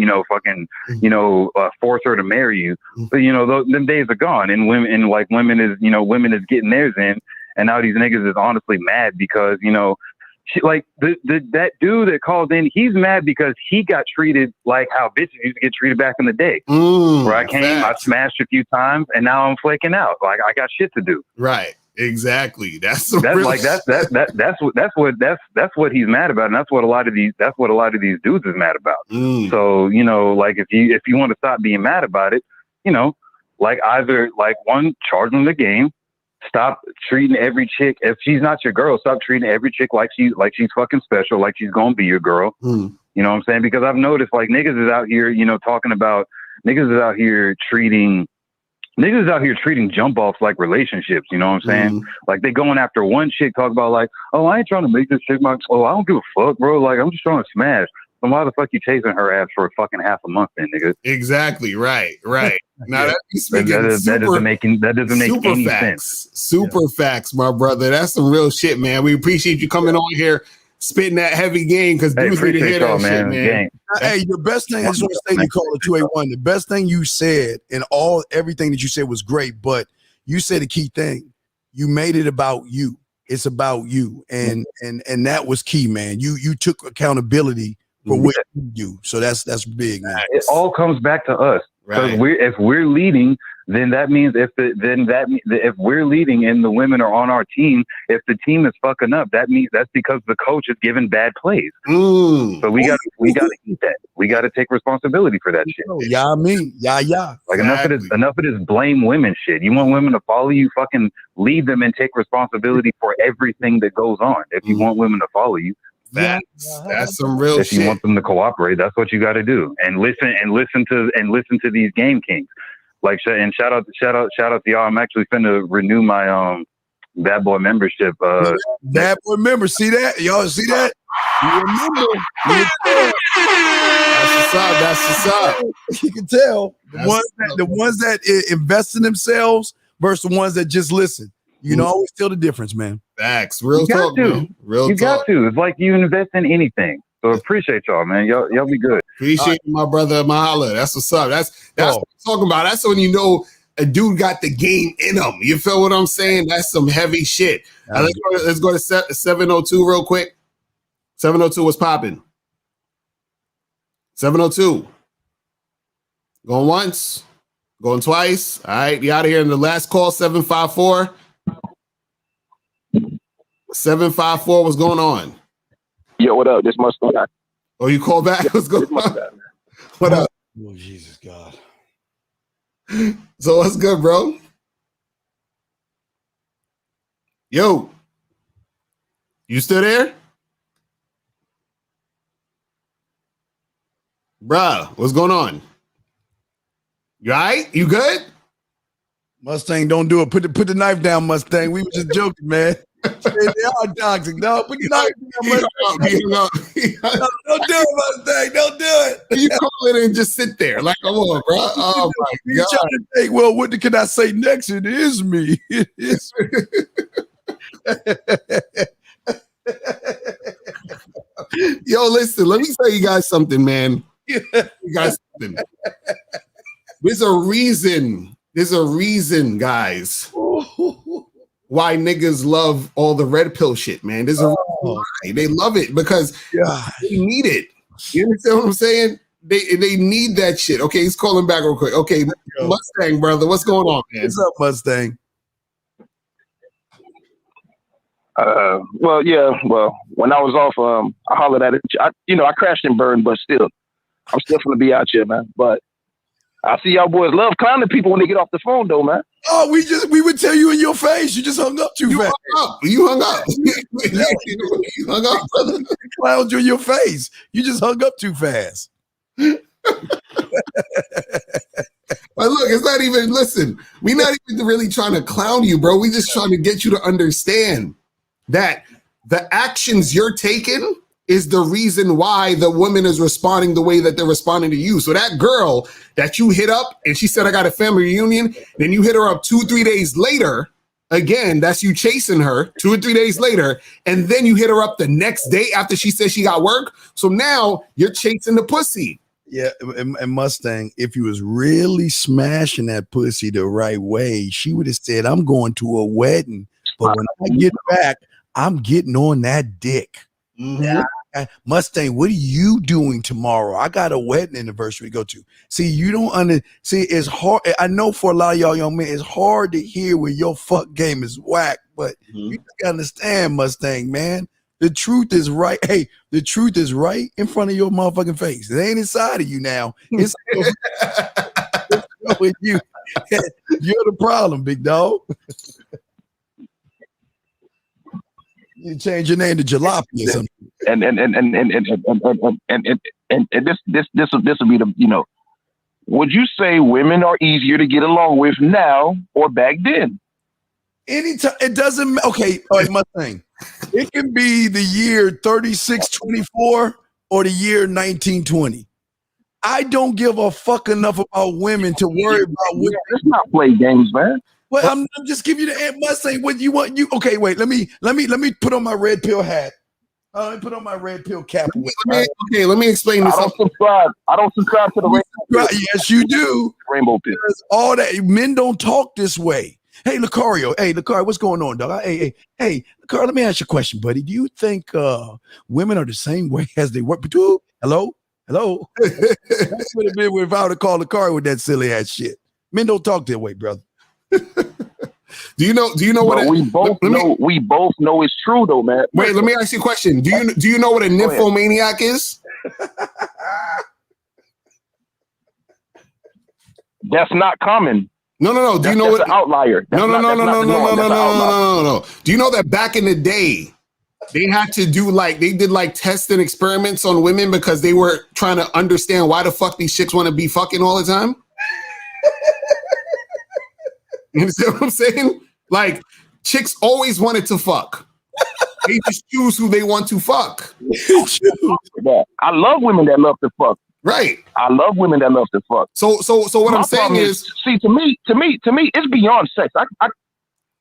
force her to marry you. But them days are gone, and women is getting theirs in, and now these niggas is honestly mad because that dude that called in, he's mad because he got treated like how bitches used to get treated back in the day. Where I came, I smashed a few times, and now I'm flaking out. Like, I got shit to do. Right. Exactly. That's what he's mad about, and that's what a lot of these dudes is mad about. So if you want to stop being mad about it, either one, charge them the game. Stop treating every chick, if she's not your girl, stop treating every chick like she's fucking special, like she's gonna be your girl. You know what I'm saying? Because I've noticed niggas is out here, talking about niggas is out here treating jump offs like relationships. You know what I'm saying? Like, they going after one chick, talk about like, oh, I ain't trying to make this chick I don't give a fuck, bro. Like, I'm just trying to smash. So why the fuck you chasing her ass for a fucking half a month then, nigga? Exactly. Right. Now that doesn't make any sense. Super facts, my brother. That's some real shit, man. We appreciate you coming on here, spitting that heavy game, because dudes need to hear that shit, man. Hey, the best thing, I just want to say, you call it 281. The best thing you said, and everything that you said was great, but you said a key thing. You made it about you. It's about you, and that was key, man. You took accountability for what you do. So that's big, man. It all comes back to us. Because if we're leading, then that means if we're leading and the women are on our team, if the team is fucking up, that means that's because the coach is giving bad plays. So we got to eat that. We got to take responsibility for that shit. Like, enough of this blame women shit. You want women to follow you, fucking lead them and take responsibility for everything that goes on. If you want women to follow you. That's some real if shit. you want them to cooperate, that's what you got to do. And listen to these game kings. Like, and shout out to y'all. I'm actually finna renew my Bad Boy membership. Bad Boy member. See that? Y'all see that? You remember? That's what's up. You can tell the ones that invest in themselves versus the ones that just listen. You know, always tell the difference, man. Facts. Real talk, man. Real talk. You got to. It's like you invest in anything. So appreciate y'all, man. Y'all be good. Appreciate you, my brother Mahala. That's what's up. That's what I'm talking about. That's when you know a dude got the game in him. You feel what I'm saying? That's some heavy shit. Let's go to 702 real quick. 702, what's popping? 702. Going once, going twice. All right, you out of here in the last call, 754. 754, what's going on? Yo, what up? This Mustang. Oh, you called back? What's going on? What up? Oh, Jesus God. So what's good, bro? Yo. You still there? Bruh, what's going on? You all right? You good? Mustang, don't do it. Put the knife down, Mustang. We were just joking, man. They are toxic. No, put the knife down, Mustang. Don't do it, Mustang. Don't do it. You call it and just sit there. Like, come on, bro. Oh, my God. Trying to think, well, what can I say next? It is me. It is me. Yo, listen, let me tell you guys something, man. You guys something. There's a reason, guys, why niggas love all the red pill shit, man. There's a reason why. They love it because they need it. You understand what I'm saying? They need that shit. Okay, he's calling back real quick. Okay, Mustang, brother, what's going on, man? What's up, Mustang? Well, when I was off, I hollered at it. I crashed and burned, but still, I'm still gonna be out here, man. But I see y'all boys love clowning people when they get off the phone, though, man. Oh, we would tell you in your face. You just hung up too fast. You hung up. You hung up, brother. Clowned you in your face. You just hung up too fast. But look, it's not even, listen, we're not even really trying to clown you, bro. We just trying to get you to understand that the actions you're taking is the reason why the woman is responding the way that they're responding to you. So that girl that you hit up and she said, I got a family reunion, then you hit her up 2-3 days later, again, that's you chasing her 2 or 3 days later, and then you hit her up the next day after she said she got work. So now you're chasing the pussy. Yeah, and Mustang, if you was really smashing that pussy the right way, she would have said, I'm going to a wedding, but when I get back, I'm getting on that dick. Mm-hmm. Mustang, what are you doing tomorrow? I got a wedding anniversary to go to. See, you don't see, it's hard. I know for a lot of y'all young men, it's hard to hear when your fuck game is whack, but you gotta understand, Mustang, man. The truth is right. Hey, the truth is right in front of your motherfucking face. It ain't inside of you now. It's with you. You're the problem, big dog. You change your name to Jalopy or something. And this will be the, would you say women are easier to get along with now or back then? Anytime, it doesn't. Okay, all right, Mustang. It can be the year 3624 or the year 1920. I don't give a fuck enough about women to worry about women. Let's not play games, man. Well, I'm just giving you the Mustang. What you want? Okay, wait. Let me put on my red pill hat. Let me put on my red pill cap. Okay, let me explain this. I don't subscribe to the rainbow pill. Yes, you do. Rainbow pill. All that men don't talk this way. Hey, Lucario. Hey, Lucario, what's going on, dog? Hey, Lucario, let me ask you a question, buddy. Do you think women are the same way as they were? Hello? That's what it been if I would have called Lucario with that silly ass shit. Men don't talk that way, brother. Do you know what we both know it's true though, man. Wait, let me ask you a question. Do you know what a nymphomaniac is? That's not common. No. Do you know what an outlier? No. Do you know that back in the day, they had to do they did tests and experiments on women because they were trying to understand why the fuck these chicks want to be fucking all the time. You understand what I'm saying? Like, chicks always wanted to fuck. They just choose who they want to fuck. I love women that love to fuck. Right. I love women that love to fuck. So what I'm saying is, see, to me, it's beyond sex.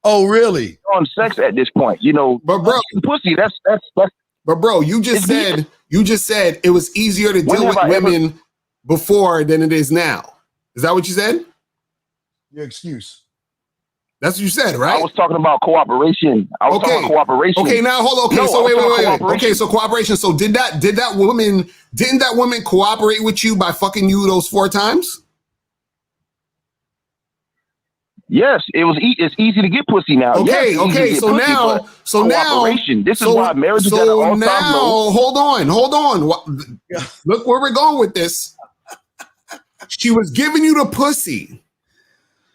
Oh, really? On sex at this point, you know. But bro, pussy. That's. But bro, you just said it was easier to deal with women before than it is now. Is that what you said? Your excuse. That's what you said, right? I was talking about cooperation. Talking about cooperation. Okay, now hold on. Okay, so wait. Okay, so cooperation. So didn't that woman cooperate with you by fucking you those 4 times? Yes, it's easy to get pussy now. Okay, so now this is why marriage is at an all-time low. Hold on. Look where we're going with this. She was giving you the pussy,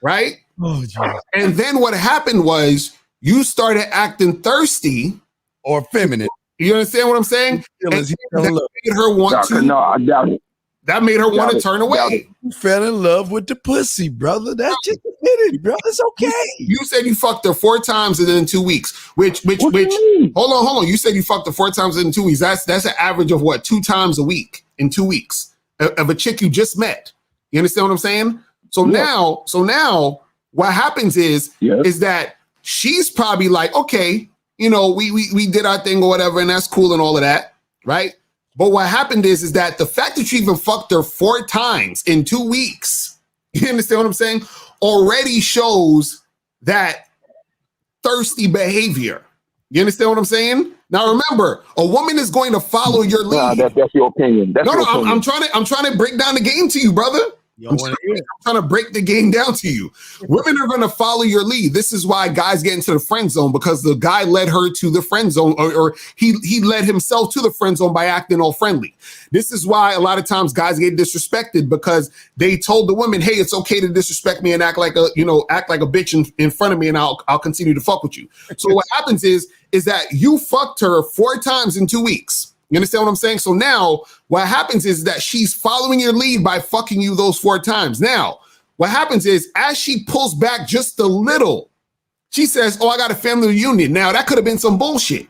right? Oh, geez. And then what happened was you started acting thirsty or feminine. You understand what I'm saying? That made her want to. No, I doubt it. That made her want to turn away. You fell in love with the pussy, brother. That's just it, brother. It's okay. You said you fucked her 4 times in 2 weeks. Which hold on. You said you fucked her 4 times in 2 weeks. That's an average of what? 2 times a week in 2 weeks of a chick you just met. You understand what I'm saying? So now what happens is that she's probably like, okay, you know, we did our thing or whatever, and that's cool and all of that, right? But what happened is that the fact that you even fucked her 4 times in 2 weeks, you understand what I'm saying, already shows that thirsty behavior. You understand what I'm saying? Now remember, a woman is going to follow your lead. That's your opinion. I'm trying to break down the game to you, brother. I'm trying to break the game down to you. Women are going to follow your lead. This is why guys get into the friend zone, because the guy led her to the friend zone, or he led himself to the friend zone by acting all friendly. This is why a lot of times guys get disrespected, because they told the woman, hey, it's okay to disrespect me and act like a bitch in front of me, and I'll continue to fuck with you. So what happens is that you fucked her 4 times in 2 weeks. You understand what I'm saying? So now what happens is that she's following your lead by fucking you those 4 times. Now, what happens is as she pulls back just a little, she says, oh, I got a family reunion. Now, that could have been some bullshit,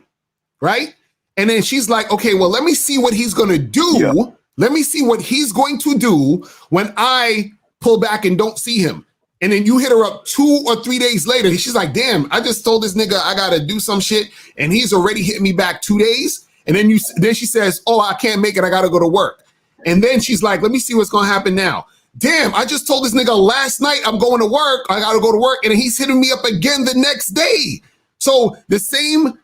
right? And then she's like, okay, well, let me see what he's going to do. Yeah. Let me see what he's going to do when I pull back and don't see him. And then you hit her up 2 or 3 days later. She's like, damn, I just told this nigga I got to do some shit, and he's already hit me back 2 days. And then she says, oh, I can't make it. I got to go to work. And then she's like, let me see what's going to happen now. Damn, I just told this nigga last night I'm going to work. I got to go to work. And he's hitting me up again the next day. So the same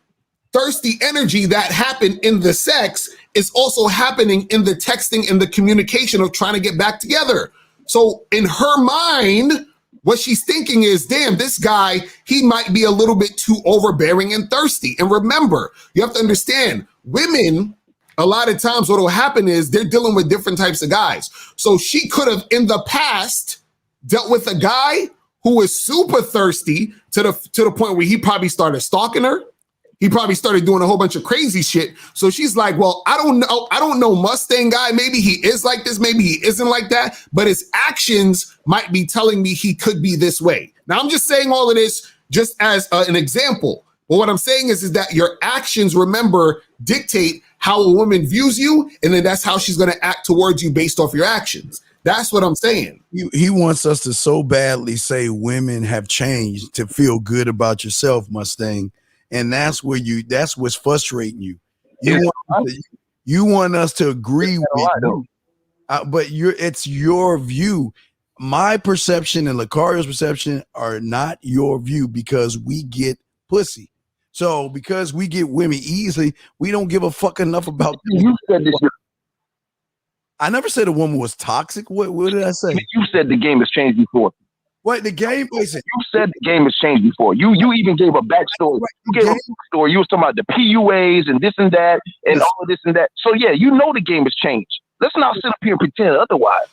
thirsty energy that happened in the sex is also happening in the texting and the communication of trying to get back together. So in her mind, what she's thinking is, damn, this guy, he might be a little bit too overbearing and thirsty. And remember, you have to understand, women, a lot of times what will happen is they're dealing with different types of guys. So she could have in the past dealt with a guy who was super thirsty to the point where he probably started stalking her. He probably started doing a whole bunch of crazy shit. So she's like, well, I don't know Mustang guy. Maybe he is like this. Maybe he isn't like that. But his actions might be telling me he could be this way. Now, I'm just saying all of this just as an example. But what I'm saying is that your actions, remember, dictate how a woman views you. And then that's how she's going to act towards you based off your actions. That's what I'm saying. He wants us to so badly say women have changed to feel good about yourself, Mustang. And that's what's frustrating you. You want us to agree with you, but it's your view. My perception and Lucario's perception are not your view, because we get pussy. So because we get women easily, we don't give a fuck enough about them. You said this. I never said a woman was toxic. What did I say? You said the game has changed before. What the game? Listen, you said the game has changed before. You even gave a backstory. You gave a backstory. You was talking about the PUAs and this and that and all of this and that. So yeah, you know the game has changed. Let's not sit up here and pretend otherwise.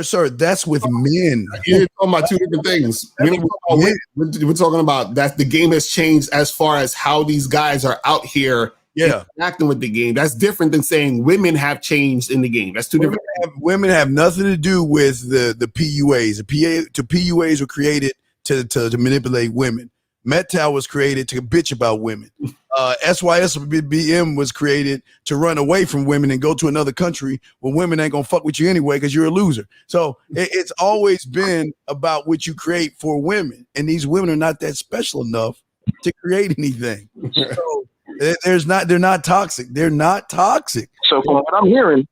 Sir, that's with men. You're talking about 2 different things. We're talking about that the game has changed as far as how these guys are out here interacting with the game. That's different than saying women have changed in the game. That's two different things. Women have nothing to do with the PUAs. The PUAs were created to manipulate women. MedTow was created to bitch about women. SYSBM was created to run away from women and go to another country where women ain't gonna fuck with you anyway because you're a loser. So it's always been about what you create for women, and these women are not that special enough to create anything. So they're not toxic. They're not toxic. So from what I'm hearing,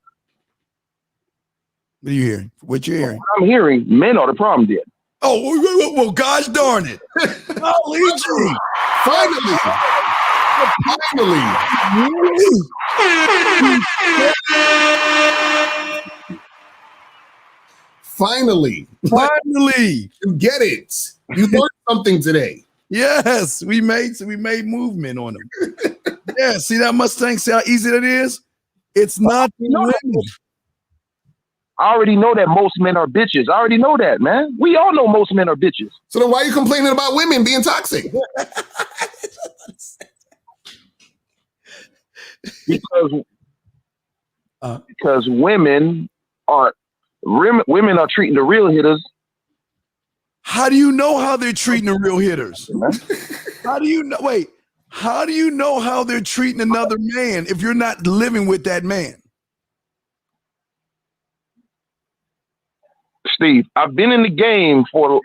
what are you hearing? What you're hearing? I'm hearing men are the problem then. Oh, well, gosh darn it. Finally. Finally. You get it. You learned something today. Yes, we made movement on them. Yeah, see that Mustang? See how easy that is? It's not the women. I already know that most men are bitches. I already know that, man. We all know most men are bitches. So then why are you complaining about women being toxic? Because women are treating the real hitters. How do you know how they're treating the real hitters? How do you know? Wait, how do you know how they're treating another man if you're not living with that man? Steve, I've been in the game for.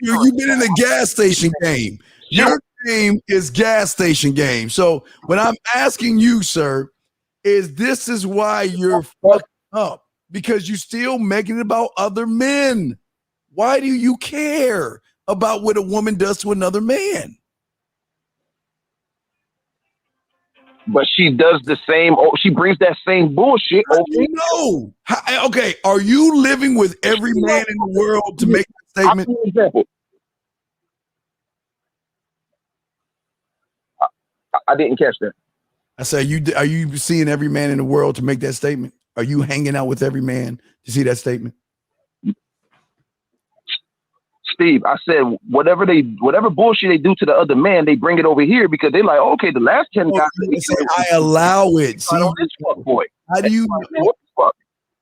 You've been in the gas station game. Your game is gas station game. So what I'm asking you, sir, this is why you're fucked up, because you still making it about other men. Why do you care about what a woman does to another man? But she does the same. She brings that same bullshit over. No. Okay. Are you living with every man in the world to make that statement? I'll give you an example. I didn't catch that. I said, are you seeing every man in the world to make that statement? Are you hanging out with every man to see that statement? Steve, I said whatever bullshit they do to the other man, they bring it over here because they like, okay, the last 10 guys. I allow it. See, boy. How do you? What the fuck?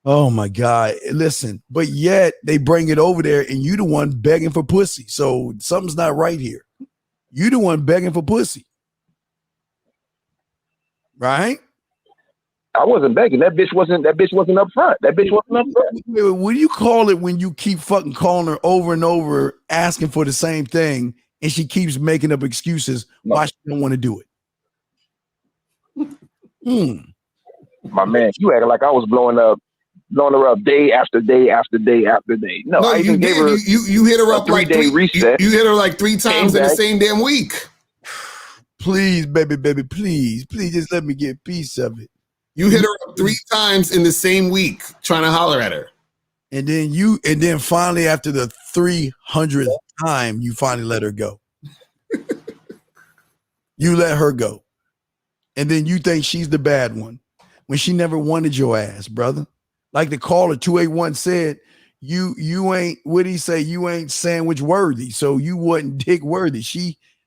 Oh my God! Listen, but yet they bring it over there, and you the one begging for pussy. So something's not right here. You the one begging for pussy, right? I wasn't begging. That bitch wasn't up front. What do you call it when you keep fucking calling her over and over, asking for the same thing, and she keeps making up excuses why she don't want to do it? My man, you acting like I was blowing her up day after day after day after day. No, I even gave her. You hit her up like 3-day reset. You hit her like 3 times in the same damn week. Please, baby, please just let me get a piece of it. You hit her up 3 times in the same week trying to holler at her. And then finally after the 300th time, you finally let her go. You let her go. And then you think she's the bad one when she never wanted your ass, brother. Like the caller 281 said, you ain't, what did he say? You ain't sandwich worthy. So you wasn't dick worthy.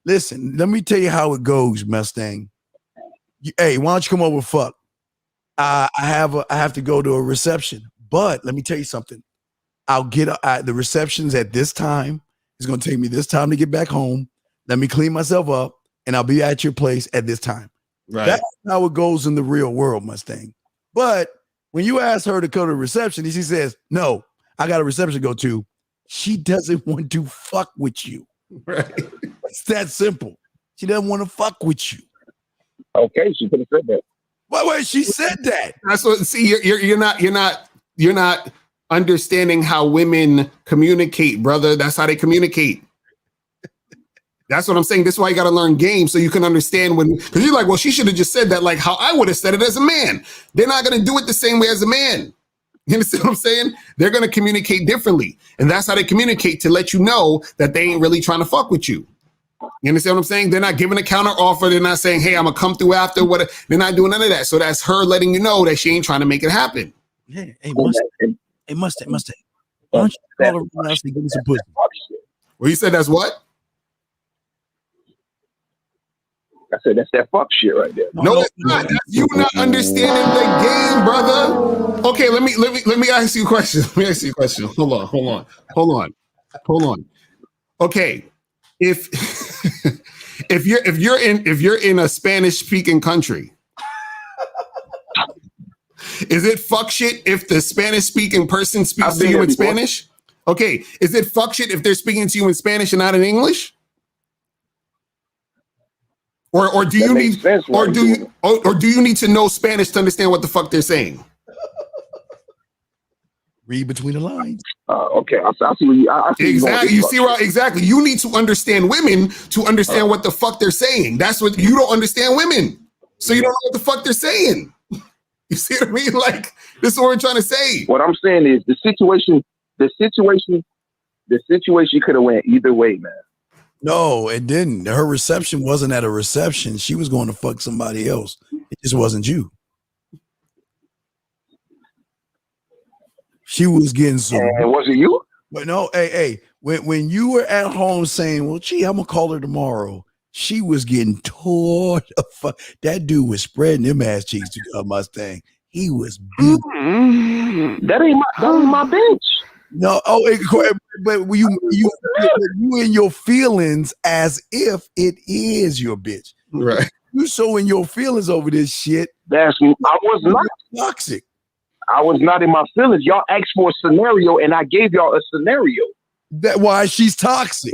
Listen, let me tell you how it goes, Mustang. Hey, why don't you come over, fuck? I have to go to a reception, but let me tell you something. I'll get the receptions at this time. It's going to take me this time to get back home. Let me clean myself up, and I'll be at your place at this time. Right. That's how it goes in the real world, Mustang. But when you ask her to go to the reception, and she says, "No, I got a reception to go to," she doesn't want to fuck with you. Right. It's that simple. She doesn't want to fuck with you. Okay, she could have said that. Wait, she said that. That's what. See, you're not understanding how women communicate, brother. That's how they communicate. That's what I'm saying. That's why you got to learn game so you can understand because you're like, well, she should have just said that like how I would have said it as a man. They're not going to do it the same way as a man. You understand what I'm saying? They're going to communicate differently, and that's how they communicate to let you know that they ain't really trying to fuck with you. You understand what I'm saying? They're not giving a counter offer. They're not saying, hey, I'm going to come through after. What? They're not doing none of that. So that's her letting you know that she ain't trying to make it happen. Yeah. Hey, Mustang. Why don't you call her right now and give me some pussy? Well, you said that's what? I said that's that fuck shit right there. No, it's not. That's you not understanding the game, brother. Okay, let me ask you a question. Hold on. Okay, if you're in a Spanish speaking country, is it fuck shit if the Spanish speaking person speaks to you in Spanish? Okay, is it fuck shit if they're speaking to you in Spanish and not in English? Or do you need to know Spanish to understand what the fuck they're saying? Read between the lines. Okay, I see what I see exactly. You see what exactly? You need to understand women to understand what the fuck they're saying. That's what you don't understand women, so you don't know what the fuck they're saying. You see what I mean? Like, this is what we're trying to say. What I'm saying is the situation could have went either way, man. No, it didn't. Her reception wasn't at a reception. She was going to fuck somebody else. It just wasn't you. She was getting some. And was it you? But no, hey, when you were at home saying, well, gee, I'm gonna call her tomorrow, she was getting tore the fuck. That dude was spreading them ass cheeks to a Mustang. He was beat. That ain't my bitch. No, but you in your feelings as if it is your bitch. Right. You so in your feelings over this shit. I was not toxic. I was not in my feelings. Y'all asked for a scenario, and I gave y'all a scenario. That why she's toxic.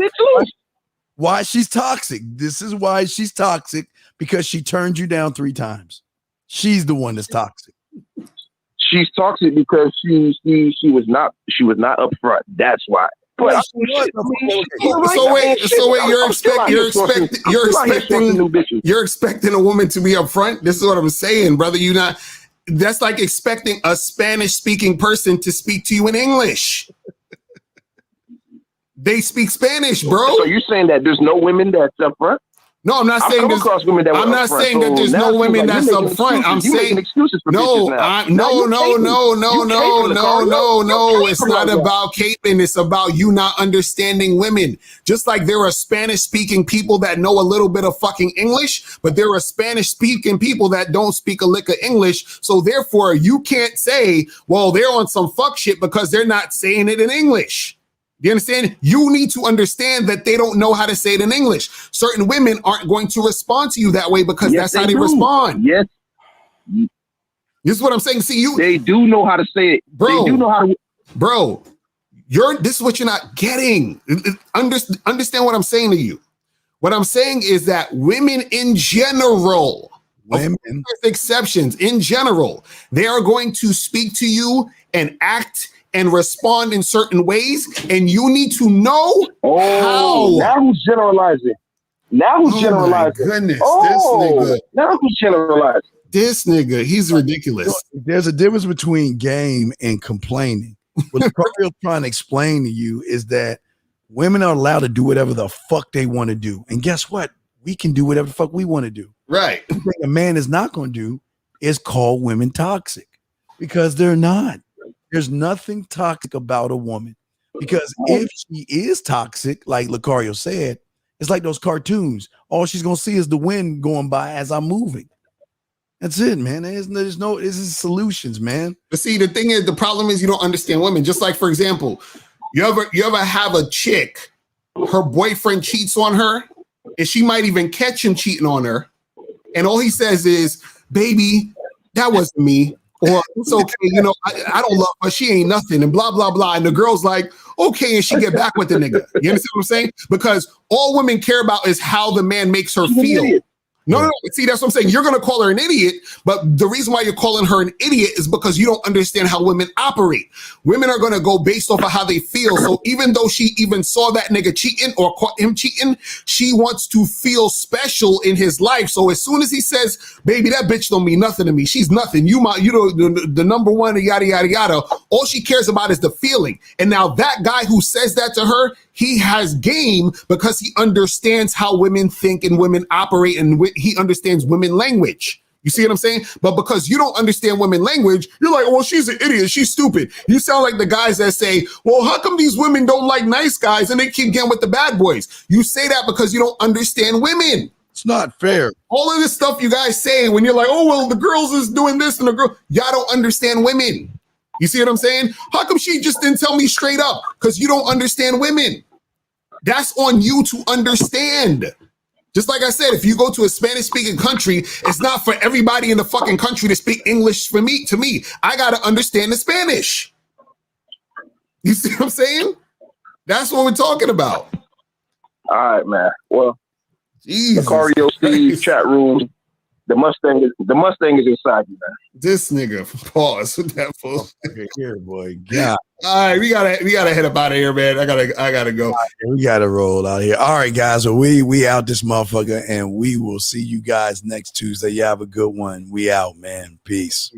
Why she's toxic. This is why she's toxic, because she turned you down 3 times. She's the one that's toxic. She's toxic because she was not upfront. That's why. But you're expecting a woman to be upfront. This is what I'm saying, brother. That's like expecting a Spanish speaking person to speak to you in English. They speak Spanish, bro. So you're saying that there's no women that's upfront? No, I'm not saying there's women that. I'm not saying that there's no women that's upfront. I'm saying excuses for no. It's not about caping. It's about you not understanding women. Just like there are Spanish-speaking people that know a little bit of fucking English, but there are Spanish-speaking people that don't speak a lick of English. So therefore, you can't say, well, they're on some fuck shit because they're not saying it in English. You understand? You need to understand that they don't know how to say it in English. Certain women aren't going to respond to you that way because that's how they respond. Yes. This is what I'm saying. See, they do know how to say it. Bro, they do know how to. Bro, this is what you're not getting. Understand what I'm saying to you. What I'm saying is that women in general, with exceptions in general, they are going to speak to you and act and respond in certain ways, and you need to know how. Now who's generalizing? Now who's generalizing? My goodness, this nigga. Now who's generalizing? This nigga, he's ridiculous. There's a difference between game and complaining. What Carl's trying to explain to you is that women are allowed to do whatever the fuck they want to do. And guess what? We can do whatever the fuck we want to do. Right. The thing a man is not going to do is call women toxic, because they're not. There's nothing toxic about a woman, because if she is toxic, like Lucario said, it's like those cartoons. All she's going to see is the wind going by as I'm moving. That's it, man. This is solutions, man. But see, the thing is, the problem is you don't understand women. Just like, for example, you ever have a chick, her boyfriend cheats on her, and she might even catch him cheating on her, and all he says is, baby, that wasn't me. Or it's okay, I don't love her, she ain't nothing, and blah, blah, blah. And the girl's like, okay, and she get back with the nigga. You understand what I'm saying? Because all women care about is how the man makes her feel. No. See, that's what I'm saying. You're going to call her an idiot, but the reason why you're calling her an idiot is because you don't understand how women operate. Women are going to go based off of how they feel. So even though she even saw that nigga cheating or caught him cheating, she wants to feel special in his life. So as soon as he says, baby, that bitch don't mean nothing to me, she's nothing, the number one, yada, yada, yada, all she cares about is the feeling. And now that guy who says that to her, he has game because he understands how women think and women operate, and he understands women language. You see what I'm saying? But because you don't understand women language, you're like, well, she's an idiot, she's stupid. You sound like the guys that say, well, how come these women don't like nice guys and they keep getting with the bad boys? You say that because you don't understand women. It's not fair. All of this stuff you guys say when you're like, oh, well, the girls is doing this and the girl, y'all don't understand women. You see what I'm saying? How come she just didn't tell me straight up? Because you don't understand women. That's on you to understand. Just like I said, if you go to a Spanish-speaking country, it's not for everybody in the fucking country to speak English to me. I got to understand the Spanish. You see what I'm saying? That's what we're talking about. All right, man. Well, Jesus Lucario Steve chat room. The Mustang is inside you, man. This nigga, pause with that fool. Here, boy. God. All right, we gotta head up out of here, man. I gotta go. We gotta roll out here. All right, guys. So we out this motherfucker, and we will see you guys next Tuesday. You have a good one. We out, man. Peace.